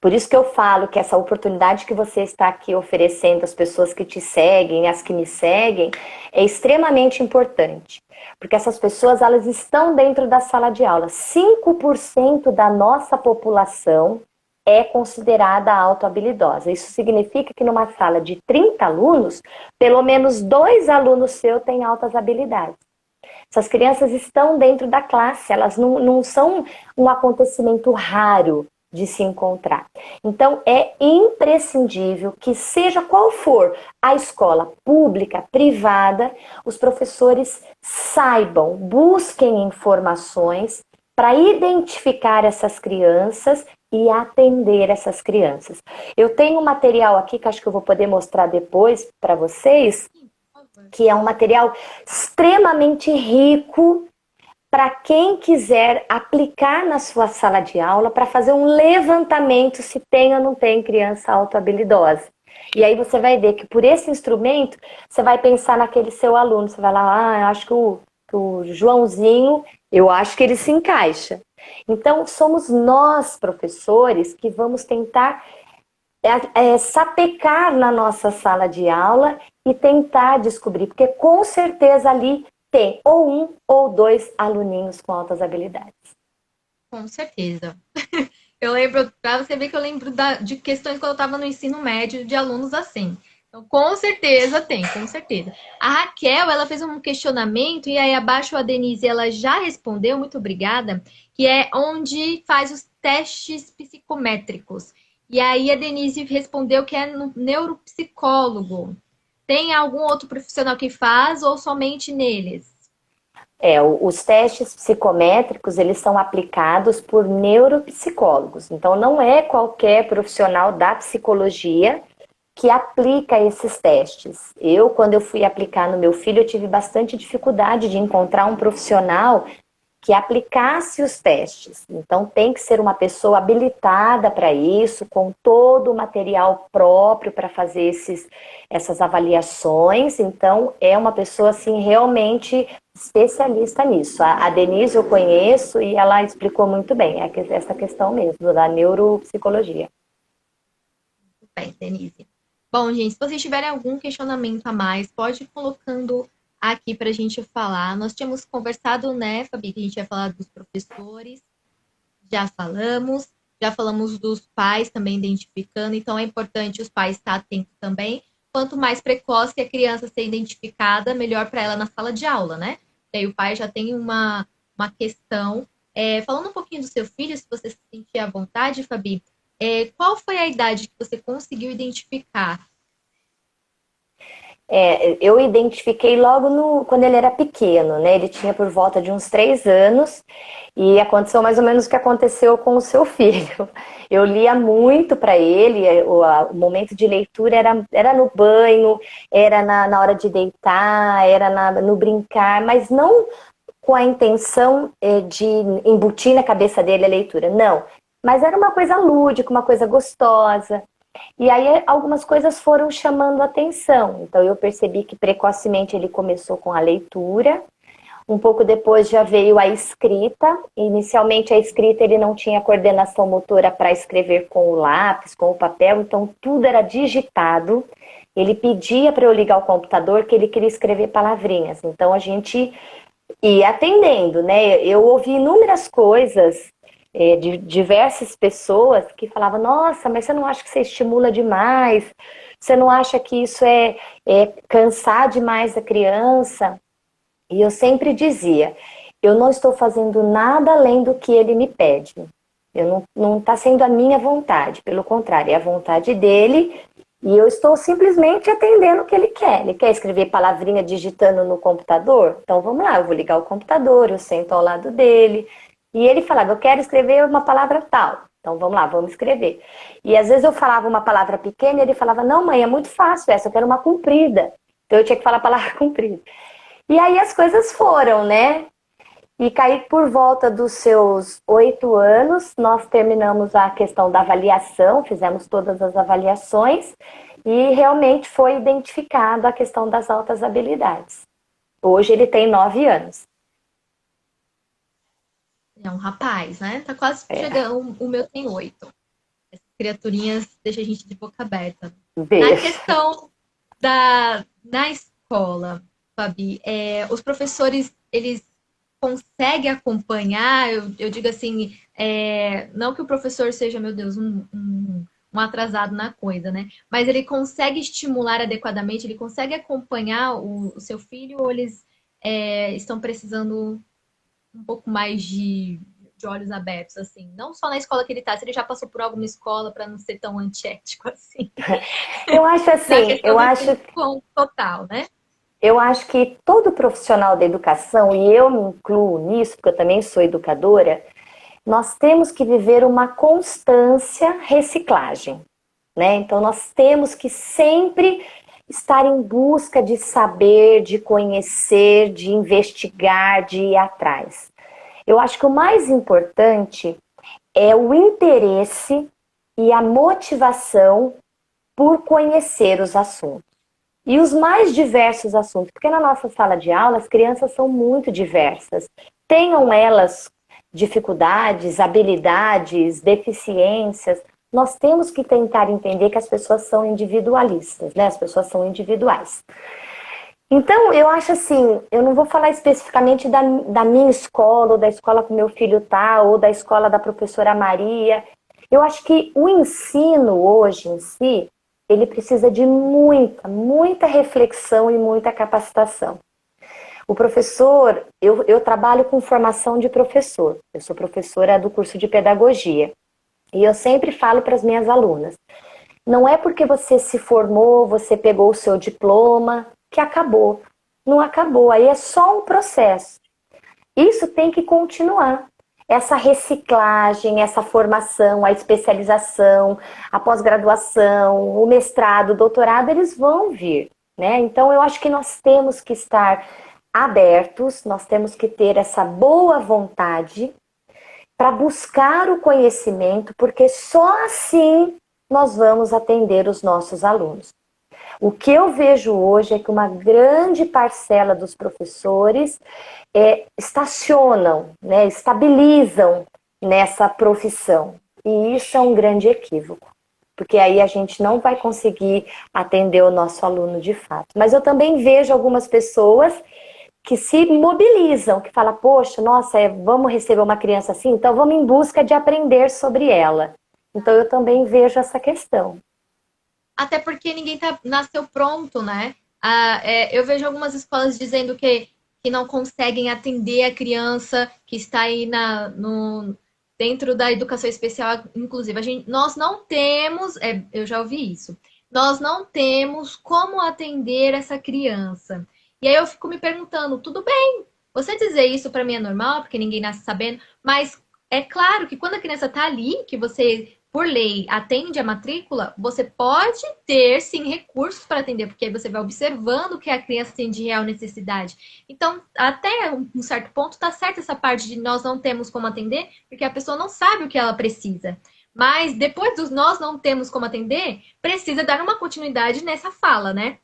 Por isso que eu falo que essa oportunidade que você está aqui oferecendo às pessoas que te seguem, às que me seguem, é extremamente importante. Porque essas pessoas, elas estão dentro da sala de aula. 5% da nossa população é considerada autohabilidosa. Isso significa que numa sala de 30 alunos, pelo menos 2 alunos seus têm altas habilidades. Essas crianças estão dentro da classe, elas não são um acontecimento raro de se encontrar. Então, é imprescindível que seja qual for a escola pública, privada, os professores saibam, busquem informações para identificar essas crianças e atender essas crianças. Eu tenho um material aqui que acho que eu vou poder mostrar depois para vocês, que é um material extremamente rico para quem quiser aplicar na sua sala de aula para fazer um levantamento se tem ou não tem criança autohabilidosa. E aí você vai ver que por esse instrumento, você vai pensar naquele seu aluno. Você vai lá, eu acho que o Joãozinho, eu acho que ele se encaixa. Então, somos nós, professores, que vamos tentar sapecar na nossa sala de aula e tentar descobrir, porque com certeza ali tem ou um ou dois aluninhos com altas habilidades. Com certeza. Eu lembro, para você ver que eu lembro de questões quando eu estava no ensino médio de alunos assim. Então, com certeza tem, com certeza. A Raquel, ela fez um questionamento e aí abaixo a Denise, ela já respondeu, muito obrigada, que é onde faz os testes psicométricos. E aí a Denise respondeu que é no neuropsicólogo. Tem algum outro profissional que faz ou somente neles? Os testes psicométricos, eles são aplicados por neuropsicólogos. Então, não é qualquer profissional da psicologia que aplica esses testes. Quando eu fui aplicar no meu filho, eu tive bastante dificuldade de encontrar um profissional que aplicasse os testes. Então, tem que ser uma pessoa habilitada para isso, com todo o material próprio para fazer essas avaliações. Então, é uma pessoa, assim, realmente especialista nisso. A Denise eu conheço e ela explicou muito bem essa questão mesmo da neuropsicologia. Muito bem, Denise. Bom, gente, se vocês tiverem algum questionamento a mais, pode ir colocando aqui para a gente falar. Nós tínhamos conversado, né, Fabi, que a gente ia falar dos professores, já falamos dos pais também identificando, então é importante os pais estar atentos também. Quanto mais precoce a criança ser identificada, melhor para ela na sala de aula, né? E aí o pai já tem uma questão. Falando um pouquinho do seu filho, se você se sentir à vontade, Fabi, qual foi a idade que você conseguiu identificar? Eu identifiquei logo quando ele era pequeno, né? Ele tinha por volta de uns 3 anos e aconteceu mais ou menos o que aconteceu com o seu filho. Eu lia muito para ele, o momento de leitura era no banho, era na hora de deitar, era no brincar, mas não com a intenção de embutir na cabeça dele a leitura, não. Mas era uma coisa lúdica, uma coisa gostosa. E aí algumas coisas foram chamando a atenção. Então eu percebi que precocemente ele começou com a leitura. Um pouco depois já veio a escrita. Inicialmente a escrita ele não tinha coordenação motora para escrever com o lápis, com o papel, então tudo era digitado. Ele pedia para eu ligar o computador que ele queria escrever palavrinhas. Então a gente ia atendendo, né? Eu ouvi inúmeras coisas de diversas pessoas que falavam, nossa, mas você não acha que você estimula demais? Você não acha que isso é cansar demais a criança? E eu sempre dizia, eu não estou fazendo nada além do que ele me pede. Não está sendo a minha vontade, pelo contrário, é a vontade dele e eu estou simplesmente atendendo o que ele quer. Ele quer escrever palavrinha digitando no computador? Então vamos lá, eu vou ligar o computador, eu sento ao lado dele. E ele falava, eu quero escrever uma palavra tal. Então vamos lá, vamos escrever. E às vezes eu falava uma palavra pequena e ele falava, não mãe, é muito fácil essa, eu quero uma comprida. Então eu tinha que falar a palavra comprida. E aí as coisas foram, né? E caí por volta dos seus 8 anos, nós terminamos a questão da avaliação, fizemos todas as avaliações e realmente foi identificada a questão das altas habilidades. Hoje ele tem 9 anos. É um rapaz, né? Tá quase chegando. O meu tem 8. Essas criaturinhas deixam a gente de boca aberta. Deixa. Na questão na escola, Fabi, os professores, eles conseguem acompanhar? Eu digo assim, não que o professor seja, meu Deus, um atrasado na coisa, né? Mas ele consegue estimular adequadamente, ele consegue acompanhar o seu filho ou eles estão precisando um pouco mais de olhos abertos, assim. Não só na escola que ele tá, se ele já passou por alguma escola para não ser tão antiético assim. Eu acho assim, total, né? Eu acho que todo profissional da educação, e eu me incluo nisso, porque eu também sou educadora, nós temos que viver uma constância reciclagem, né? Então nós temos que sempre estar em busca de saber, de conhecer, de investigar, de ir atrás. Eu acho que o mais importante é o interesse e a motivação por conhecer os assuntos. E os mais diversos assuntos, porque na nossa sala de aula as crianças são muito diversas. Tenham elas dificuldades, habilidades, deficiências, nós temos que tentar entender que as pessoas são individualistas, né? As pessoas são individuais. Então, eu acho assim, eu não vou falar especificamente da minha escola, ou da escola que meu filho tá, ou da escola da professora Maria. Eu acho que o ensino hoje em si, ele precisa de muita reflexão e muita capacitação. O professor, eu trabalho com formação de professor. Eu sou professora do curso de pedagogia. E eu sempre falo para as minhas alunas, não é porque você se formou, você pegou o seu diploma, que acabou. Não acabou, aí é só um processo. Isso tem que continuar. Essa reciclagem, essa formação, a especialização, a pós-graduação, o mestrado, o doutorado, eles vão vir, né? Então eu acho que nós temos que estar abertos, nós temos que ter essa boa vontade para buscar o conhecimento, porque só assim nós vamos atender os nossos alunos. O que eu vejo hoje é que uma grande parcela dos professores estacionam, né, estabilizam nessa profissão. E isso é um grande equívoco, porque aí a gente não vai conseguir atender o nosso aluno de fato. Mas eu também vejo algumas pessoas que se mobilizam, que falam, poxa, nossa, vamos receber uma criança assim, então vamos em busca de aprender sobre ela. Então eu também vejo essa questão. Até porque ninguém nasceu pronto, né? Eu vejo algumas escolas dizendo que não conseguem atender a criança que está aí dentro da educação especial, inclusive. Nós não temos, eu já ouvi isso, nós não temos como atender essa criança. E aí eu fico me perguntando, tudo bem, você dizer isso para mim é normal, porque ninguém nasce sabendo, mas é claro que quando a criança está ali, que você por lei, atende a matrícula, você pode ter, sim, recursos para atender, porque aí você vai observando que a criança tem de real necessidade. Então, até um certo ponto, está certo essa parte de nós não temos como atender, porque a pessoa não sabe o que ela precisa. Mas depois dos nós não temos como atender, precisa dar uma continuidade nessa fala, né?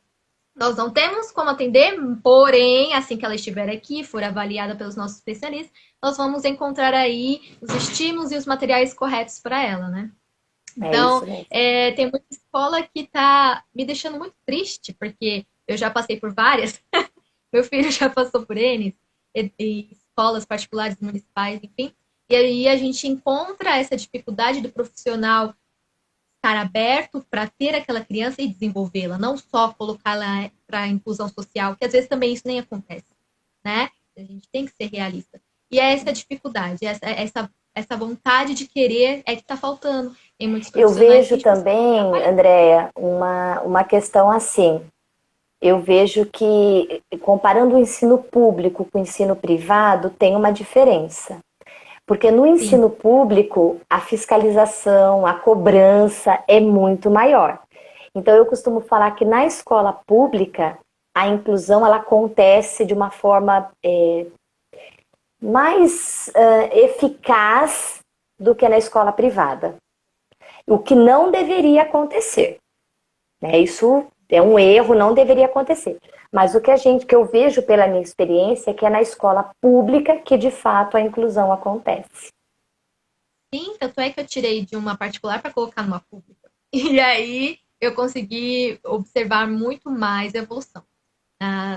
Nós não temos como atender, porém, assim que ela estiver aqui, for avaliada pelos nossos especialistas, nós vamos encontrar aí os estímulos e os materiais corretos para ela, né? É Então, isso mesmo. tem muita escola que está me deixando muito triste, porque eu já passei por várias, meu filho já passou por N, e escolas particulares, municipais, enfim, e aí a gente encontra essa dificuldade do profissional estar aberto para ter aquela criança e desenvolvê-la, não só colocá-la para a inclusão social, que às vezes também isso nem acontece, né? A gente tem que ser realista. E é essa dificuldade, essa vontade de querer é que está faltando em muitos Eu profissionais. vejo também, Andréia, uma questão assim. Eu vejo que, comparando o ensino público com o ensino privado, tem uma diferença. Porque no ensino Sim. público, a fiscalização, a cobrança é muito maior. Então, eu costumo falar que na escola pública, a inclusão ela acontece de uma forma mais eficaz do que na escola privada. O que não deveria acontecer, né? Isso é um erro, não deveria acontecer. Mas que eu vejo pela minha experiência é que é na escola pública que de fato a inclusão acontece. Sim, tanto é que eu tirei de uma particular para colocar numa pública. E aí eu consegui observar muito mais evolução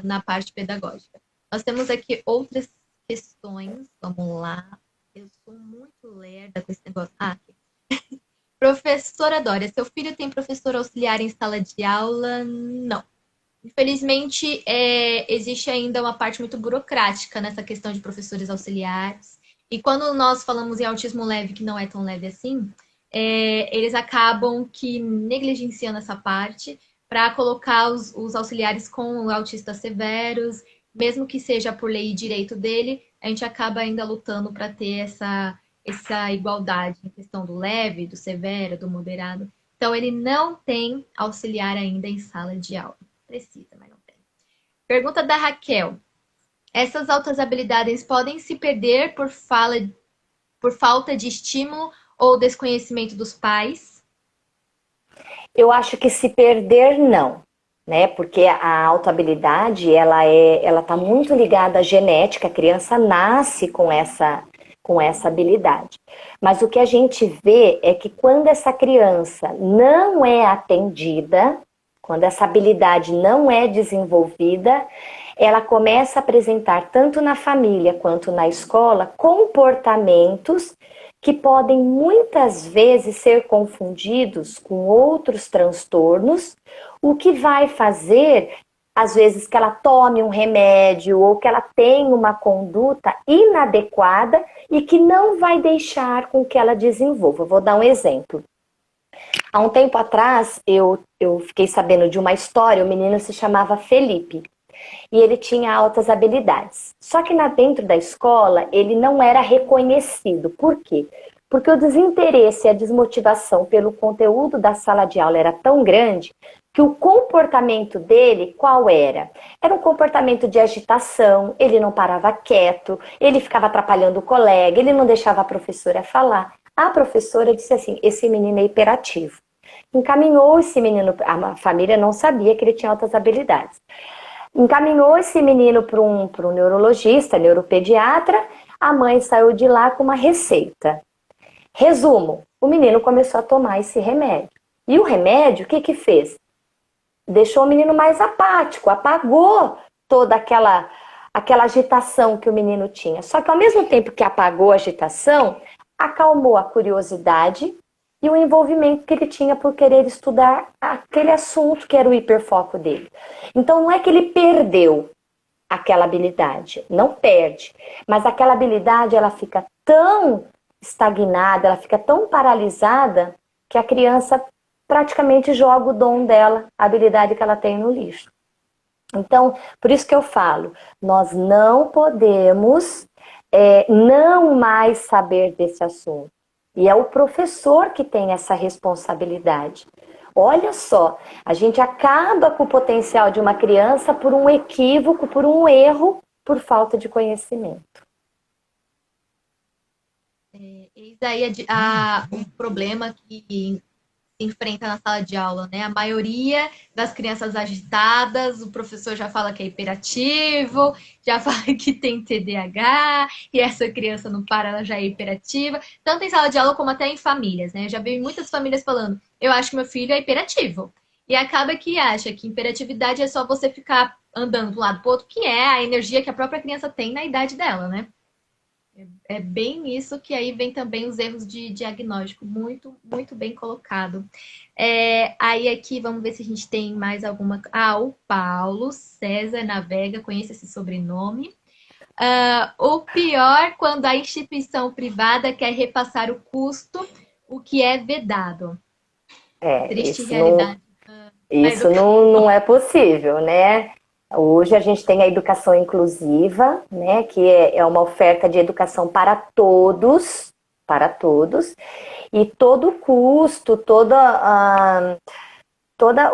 na parte pedagógica. Nós temos aqui outras questões. Vamos lá. Eu sou muito lerda com esse negócio. Aqui. Professora Dória, seu filho tem professor auxiliar em sala de aula? Não. Infelizmente, existe ainda uma parte muito burocrática nessa questão de professores auxiliares. E quando nós falamos em autismo leve, que não é tão leve assim, eles acabam que negligenciando essa parte para colocar os auxiliares com autistas severos, mesmo que seja por lei e direito dele, a gente acaba ainda lutando para ter essa igualdade em questão do leve, do severo, do moderado. Então, ele não tem auxiliar ainda em sala de aula. Precisa, mas não tem. Pergunta da Raquel. Essas altas habilidades podem se perder por falta de estímulo ou desconhecimento dos pais? Eu acho que se perder, não. Né? Porque a autohabilidade, ela tá muito ligada à genética, a criança nasce com com essa habilidade. Mas o que a gente vê é que quando essa criança não é atendida, quando essa habilidade não é desenvolvida, ela começa a apresentar, tanto na família quanto na escola, comportamentos que podem muitas vezes ser confundidos com outros transtornos, o que vai fazer, às vezes, que ela tome um remédio ou que ela tenha uma conduta inadequada e que não vai deixar com que ela desenvolva. Vou dar um exemplo. Há um tempo atrás, eu fiquei sabendo de uma história, o menino se chamava Felipe. E ele tinha altas habilidades. Só que dentro da escola, ele não era reconhecido. Por quê? Porque o desinteresse e a desmotivação pelo conteúdo da sala de aula era tão grande que o comportamento dele, qual era? Era um comportamento de agitação, ele não parava quieto, ele ficava atrapalhando o colega, ele não deixava a professora falar. A professora disse assim, esse menino é hiperativo. Encaminhou esse menino, a família não sabia que ele tinha altas habilidades. Encaminhou esse menino para um neurologista, neuropediatra, a mãe saiu de lá com uma receita. Resumo, o menino começou a tomar esse remédio. E o remédio, o que que fez? Deixou o menino mais apático, apagou toda aquela agitação que o menino tinha. Só que ao mesmo tempo que apagou a agitação, acalmou a curiosidade e o envolvimento que ele tinha por querer estudar aquele assunto que era o hiperfoco dele. Então não é que ele perdeu aquela habilidade, não perde, mas aquela habilidade ela fica tão estagnada, ela fica tão paralisada que a criança praticamente joga o dom dela, a habilidade que ela tem no lixo. Então, por isso que eu falo, nós não podemos não mais saber desse assunto. E é o professor que tem essa responsabilidade. Olha só, a gente acaba com o potencial de uma criança por um equívoco, por um erro, por falta de conhecimento. Eis aí o problema que se enfrenta na sala de aula, né? A maioria das crianças agitadas, o professor já fala que é hiperativo, já fala que tem TDAH, e essa criança não para, ela já é hiperativa, tanto em sala de aula como até em famílias, né? Eu já vi muitas famílias falando, eu acho que meu filho é hiperativo. E acaba que acha que hiperatividade é só você ficar andando de um lado para o outro, que é a energia que a própria criança tem na idade dela, né? É bem isso que aí vem também os erros de diagnóstico, muito, muito bem colocado. Aí aqui, vamos ver se a gente tem mais alguma... o Paulo César Navega, conhece esse sobrenome. O pior, quando a instituição privada quer repassar o custo, o que é vedado. Triste realidade. Isso não é possível, né? Hoje a gente tem a educação inclusiva, né, que é uma oferta de educação para todos, e todo o custo, todos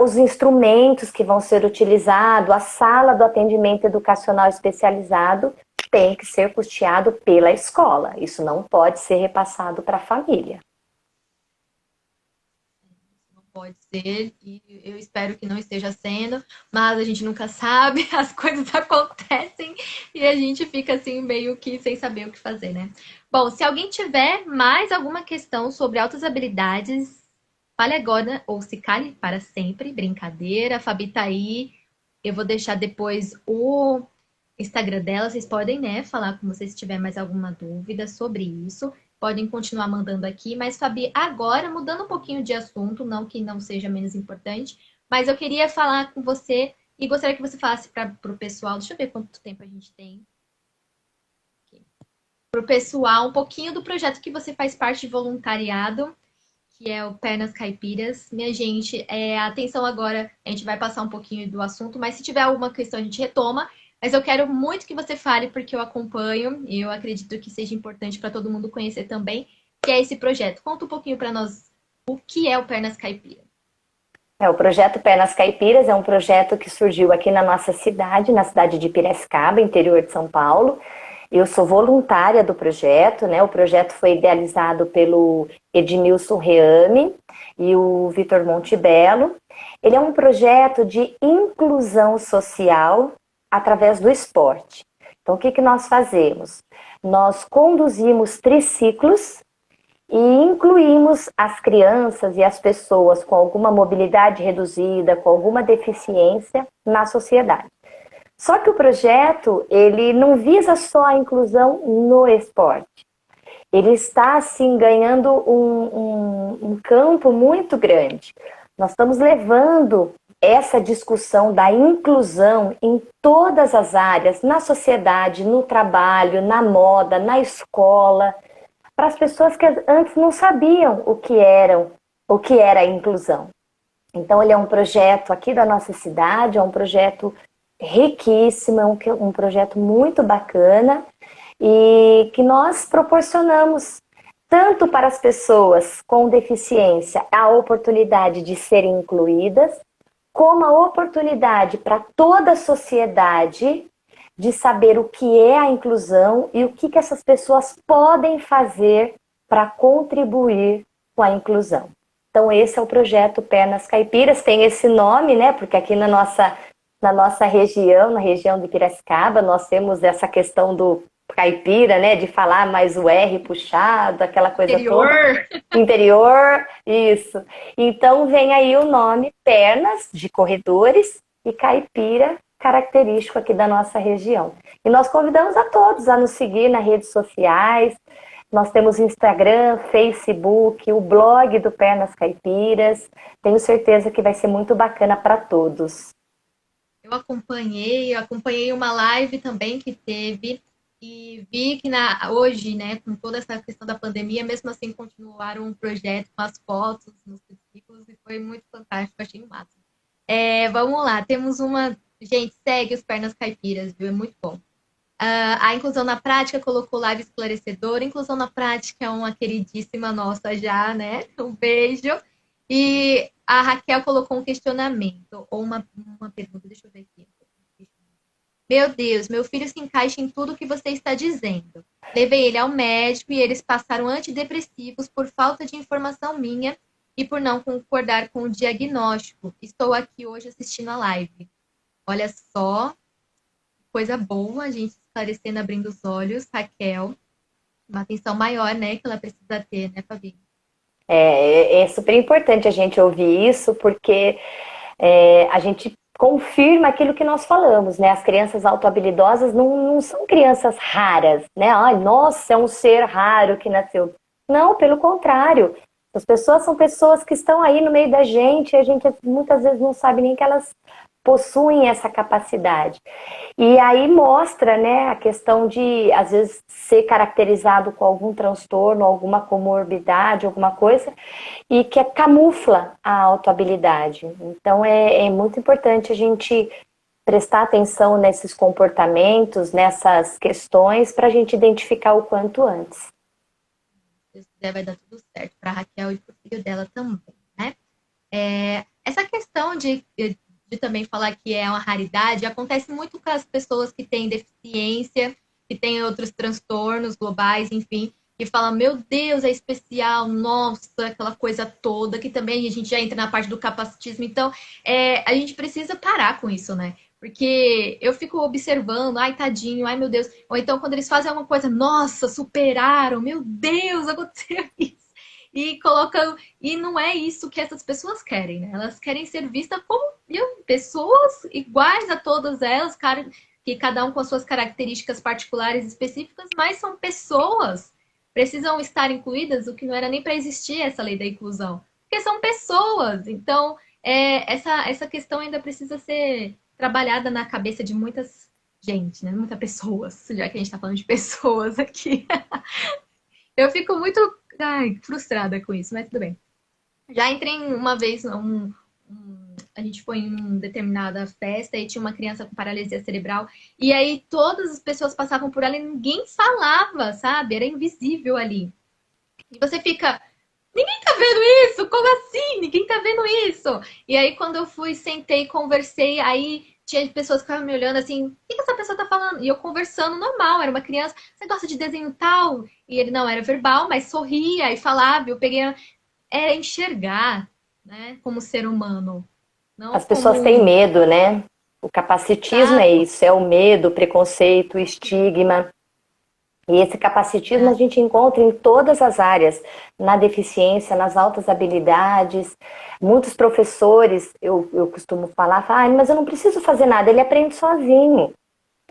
os instrumentos que vão ser utilizados, a sala do atendimento educacional especializado tem que ser custeado pela escola. Isso não pode ser repassado para a família. Pode ser, e eu espero que não esteja sendo, mas a gente nunca sabe, as coisas acontecem e a gente fica assim meio que sem saber o que fazer, né? Bom, se alguém tiver mais alguma questão sobre altas habilidades, fale agora ou se cale para sempre, brincadeira, a Fabi tá aí, eu vou deixar depois o Instagram dela, vocês podem, né, falar com vocês se tiver mais alguma dúvida sobre isso. Podem continuar mandando aqui, mas Fabi, agora mudando um pouquinho de assunto, não que não seja menos importante, mas eu queria falar com você e gostaria que você falasse para o pessoal, deixa eu ver quanto tempo a gente tem. Para o pessoal, um pouquinho do projeto que você faz parte de voluntariado, que é o Pernas Caipiras. Minha gente, atenção agora, a gente vai passar um pouquinho do assunto, mas se tiver alguma questão a gente retoma. Mas eu quero muito que você fale, porque eu acompanho e eu acredito que seja importante para todo mundo conhecer também, que é esse projeto. Conta um pouquinho para nós o que é o Pernas Caipiras. O projeto Pernas Caipiras é um projeto que surgiu aqui na nossa cidade, na cidade de Piracicaba, interior de São Paulo. Eu sou voluntária do projeto, né? O projeto foi idealizado pelo Edmilson Reame e o Vitor Montebello. Ele é um projeto de inclusão social através do esporte. Então, o que que nós fazemos? Nós conduzimos triciclos e incluímos as crianças e as pessoas com alguma mobilidade reduzida, com alguma deficiência na sociedade. Só que o projeto, ele não visa só a inclusão no esporte. Ele está, assim, ganhando um campo muito grande. Nós estamos levando essa discussão da inclusão em todas as áreas, na sociedade, no trabalho, na moda, na escola, para as pessoas que antes não sabiam o que era a inclusão. Então, ele é um projeto aqui da nossa cidade, é um projeto riquíssimo, é um projeto muito bacana e que nós proporcionamos tanto para as pessoas com deficiência a oportunidade de serem incluídas, como a oportunidade para toda a sociedade de saber o que é a inclusão e o que essas pessoas podem fazer para contribuir com a inclusão. Então, esse é o projeto Pernas Caipiras, tem esse nome, né? Porque aqui na nossa região, na região de Piracicaba, nós temos essa questão do caipira, né? De falar mais o R puxado, aquela coisa toda. Interior, isso. Então vem aí o nome Pernas, de corredores, e Caipira, característico aqui da nossa região. E nós convidamos a todos a nos seguir nas redes sociais. Nós temos Instagram, Facebook, o blog do Pernas Caipiras. Tenho certeza que vai ser muito bacana para todos. Eu acompanhei uma live também que teve e vi que hoje, né, com toda essa questão da pandemia, mesmo assim continuaram um projeto com as fotos nos ciclos e foi muito fantástico, achei o máximo. Vamos lá, temos uma... Gente, segue os Pernas Caipiras, viu? É muito bom. A Inclusão na Prática colocou live esclarecedora. Inclusão na Prática é uma queridíssima nossa já, né? Um beijo. E a Raquel colocou um questionamento, ou uma pergunta, deixa eu ver aqui. Meu Deus, meu filho se encaixa em tudo que você está dizendo. Levei ele ao médico e eles passaram antidepressivos por falta de informação minha e por não concordar com o diagnóstico. Estou aqui hoje assistindo a live. Olha só, coisa boa, a gente esclarecendo, abrindo os olhos. Raquel, uma atenção maior, né, que ela precisa ter, né, Fabi? É super importante a gente ouvir isso, porque a gente confirma aquilo que nós falamos, né? As crianças autohabilidosas não são crianças raras, né? Ai, nossa, é um ser raro que nasceu. Não, pelo contrário. As pessoas são pessoas que estão aí no meio da gente e a gente muitas vezes não sabe nem que elas possuem essa capacidade. E aí mostra, né, a questão de, às vezes, ser caracterizado com algum transtorno, alguma comorbidade, alguma coisa, e que camufla a autohabilidade. Então, é muito importante a gente prestar atenção nesses comportamentos, nessas questões, para a gente identificar o quanto antes. Se Deus quiser, vai dar tudo certo para a Raquel e para o filho dela também, né? Essa questão de também falar que é uma raridade, acontece muito com as pessoas que têm deficiência, que têm outros transtornos globais, enfim, que falam, meu Deus, é especial, nossa, aquela coisa toda, que também a gente já entra na parte do capacitismo. Então, a gente precisa parar com isso, né? Porque eu fico observando, ai, tadinho, ai, meu Deus. Ou então, quando eles fazem alguma coisa, nossa, superaram, meu Deus, aconteceu isso. E colocam. E não é isso que essas pessoas querem, né? Elas querem ser vistas como pessoas iguais a todas elas, que cada um com as suas características particulares específicas, mas são pessoas, precisam estar incluídas, o que não era nem para existir essa lei da inclusão, porque são pessoas. Então, essa questão ainda precisa ser trabalhada na cabeça de muitas gente, né? Muitas pessoas, já que a gente está falando de pessoas aqui. Eu fico muito frustrada com isso, mas tudo bem. Já entrei uma vez, a gente foi em uma determinada festa e tinha uma criança com paralisia cerebral e aí todas as pessoas passavam por ela e ninguém falava, sabe? Era invisível ali. E você fica, ninguém tá vendo isso? Como assim? Ninguém tá vendo isso? E aí quando eu fui, sentei, conversei, aí tinha pessoas que ficavam me olhando assim, o que essa pessoa tá falando? E eu conversando normal, era uma criança, você gosta de desenho tal? E ele não era verbal, mas sorria e falava, eu peguei, era enxergar, né, como ser humano. Não As pessoas têm medo, né? O capacitismo é isso, é o medo, o preconceito, o estigma. E esse capacitismo a gente encontra em todas as áreas, na deficiência, nas altas habilidades. Muitos professores, eu costumo falar, mas eu não preciso fazer nada, ele aprende sozinho.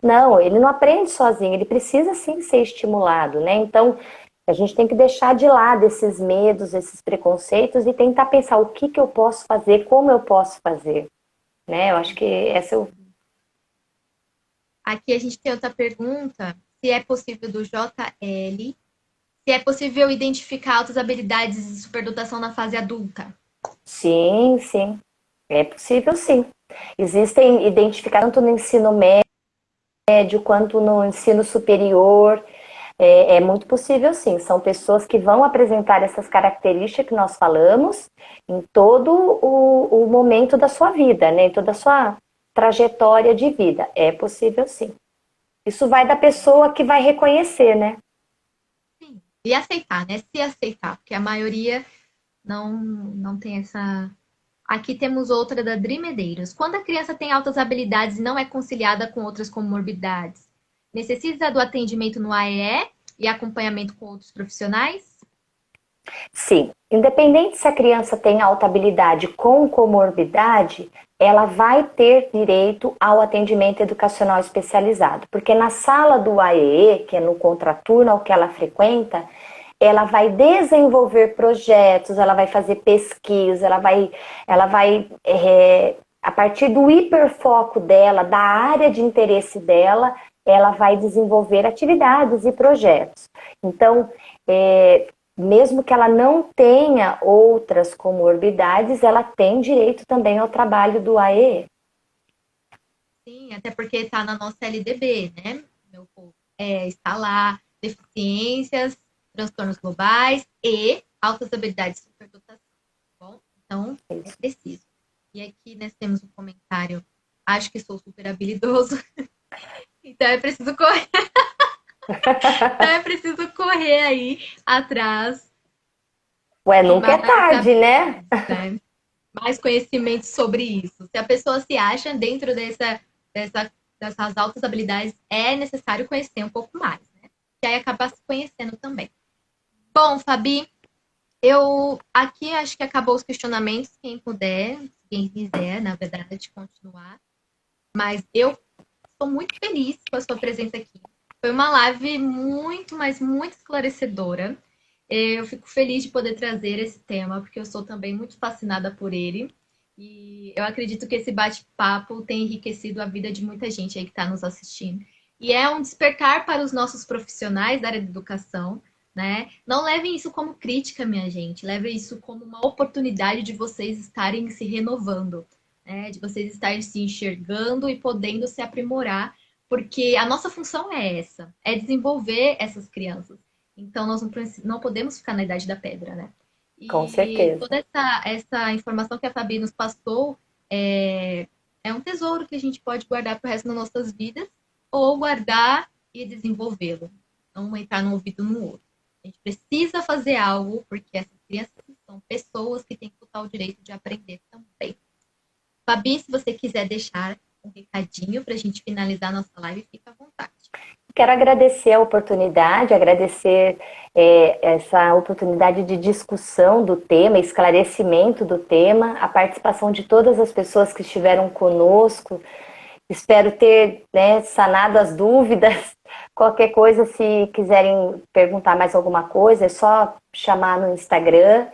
Não, ele não aprende sozinho, ele precisa sim ser estimulado, né? Então, a gente tem que deixar de lado esses medos, esses preconceitos e tentar pensar o que eu posso fazer, como eu posso fazer, né? Eu acho que essa é o... Aqui a gente tem outra pergunta, se é possível do JL, se é possível identificar altas habilidades de superdotação na fase adulta. Sim, sim, é possível sim. Existem identificações tanto no ensino médio quanto no ensino superior. É muito possível sim. São pessoas que vão apresentar essas características que nós falamos em todo o momento da sua vida, né? Em toda a sua trajetória de vida. É possível sim. Isso vai da pessoa que vai reconhecer, né? Sim. E aceitar, né? Se aceitar, porque a maioria não tem essa. Aqui temos outra da Dri Medeiros. Quando a criança tem altas habilidades e não é conciliada com outras comorbidades, necessita do atendimento no AEE e acompanhamento com outros profissionais? Sim, independente se a criança tem alta habilidade com comorbidade, ela vai ter direito ao atendimento educacional especializado, porque na sala do AEE, que é no contraturno ao que ela frequenta, ela vai desenvolver projetos, ela vai fazer pesquisa, a partir do hiperfoco dela, da área de interesse dela, ela vai desenvolver atividades e projetos. Então, mesmo que ela não tenha outras comorbidades, ela tem direito também ao trabalho do AE. Sim, até porque está na nossa LDB, né? Meu povo. Está lá deficiências, transtornos globais e altas habilidades de superdotação. Tá bom? Então, é preciso. E aqui nós temos um comentário. Acho que sou super habilidoso. Então é preciso correr. Então é preciso correr aí atrás. Ué, nunca é tarde, né? Mais conhecimento sobre isso. Se a pessoa se acha dentro dessas altas habilidades, é necessário conhecer um pouco mais, né? Que aí acaba se conhecendo também. Bom, Fabi, eu aqui acho que acabou os questionamentos. Quem puder, quem quiser, na verdade, continuar. Mas eu estou muito feliz com a sua presença aqui. Foi uma live muito, mas muito esclarecedora. Eu fico feliz de poder trazer esse tema, porque eu sou também muito fascinada por ele. E eu acredito que esse bate-papo tem enriquecido a vida de muita gente aí que está nos assistindo. E é um despertar para os nossos profissionais da área de educação, né? Não levem isso como crítica, minha gente. Levem isso como uma oportunidade de vocês estarem se renovando, né? De vocês estarem se enxergando e podendo se aprimorar, porque a nossa função é essa, é desenvolver essas crianças. Então, nós não podemos ficar na idade da pedra, né? Com E certeza. toda essa informação que a Fabi nos passou é um tesouro que a gente pode guardar para o resto das nossas vidas ou guardar e desenvolvê-lo. Não entrar num ouvido no outro. A gente precisa fazer algo porque essas crianças são pessoas que têm total direito de aprender também. Fabi, se você quiser deixar um recadinho para a gente finalizar nossa live, fica à vontade. Quero agradecer a oportunidade, agradecer essa oportunidade de discussão do tema, esclarecimento do tema, a participação de todas as pessoas que estiveram conosco. Espero ter, né, sanado as dúvidas. Qualquer coisa, se quiserem perguntar mais alguma coisa, é só chamar no Instagram.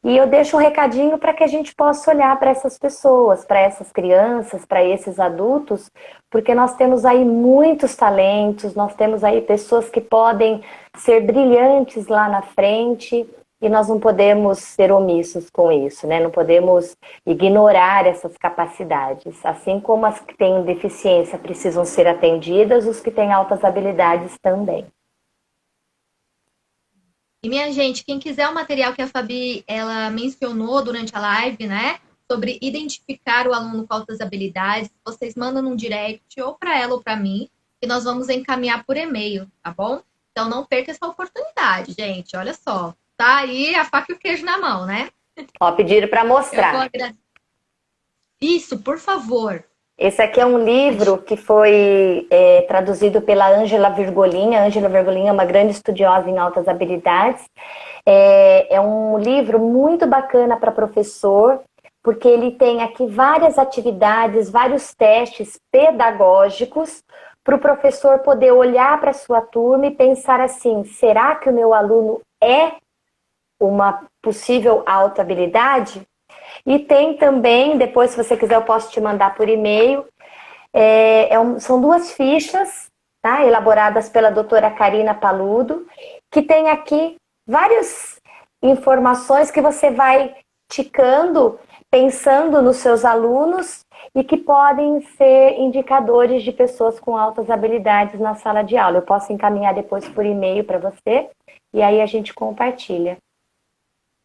E eu deixo um recadinho para que a gente possa olhar para essas pessoas, para essas crianças, para esses adultos, porque nós temos aí muitos talentos, nós temos aí pessoas que podem ser brilhantes lá na frente e nós não podemos ser omissos com isso, né? Não podemos ignorar essas capacidades. Assim como as que têm deficiência precisam ser atendidas, os que têm altas habilidades também. E minha gente, quem quiser o material que a Fabi ela mencionou durante a live, né, sobre identificar o aluno com altas habilidades, vocês mandam num direct ou para ela ou para mim, que nós vamos encaminhar por e-mail, tá bom? Então não perca essa oportunidade, gente. Olha só, tá aí a faca e o queijo na mão, né? Ó, pediram para mostrar. Isso, por favor. Esse aqui é um livro que foi traduzido pela Ângela Virgolin. A Ângela Virgolin é uma grande estudiosa em altas habilidades. É um livro muito bacana para professor, porque ele tem aqui várias atividades, vários testes pedagógicos para o professor poder olhar para a sua turma e pensar assim, será que o meu aluno é uma possível alta habilidade? E tem também, depois se você quiser eu posso te mandar por e-mail, são 2 fichas, tá, elaboradas pela doutora Karina Paludo, que tem aqui várias informações que você vai ticando, pensando nos seus alunos e que podem ser indicadores de pessoas com altas habilidades na sala de aula. Eu posso encaminhar depois por e-mail para você e aí a gente compartilha.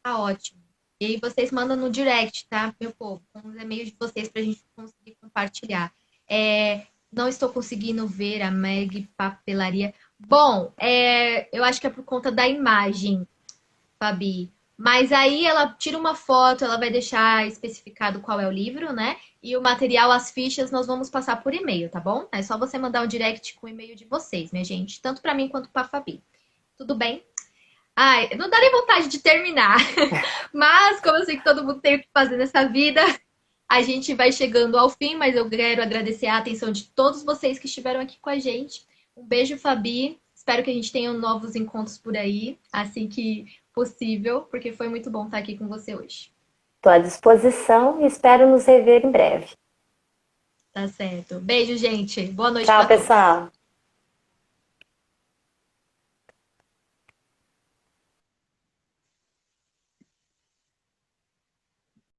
Tá ótimo. E aí vocês mandam no direct, tá, meu povo? Com os e-mails de vocês pra gente conseguir compartilhar. Não estou conseguindo ver a Meg Papelaria. Bom, eu acho que é por conta da imagem, Fabi. Mas aí ela tira uma foto, ela vai deixar especificado qual é o livro, né? E o material, as fichas, nós vamos passar por e-mail, tá bom? É só você mandar um direct com o e-mail de vocês, minha gente. Tanto para mim quanto para a Fabi. Tudo bem? Ai, não dá nem vontade de terminar. Mas, como eu sei que todo mundo tem o que fazer nessa vida, a gente vai chegando ao fim, mas eu quero agradecer a atenção de todos vocês que estiveram aqui com a gente. Um beijo, Fabi. Espero que a gente tenha novos encontros por aí, assim que possível, porque foi muito bom estar aqui com você hoje. Estou à disposição e espero nos rever em breve. Tá certo. Beijo, gente. Boa noite Tchau, para todos. pessoal.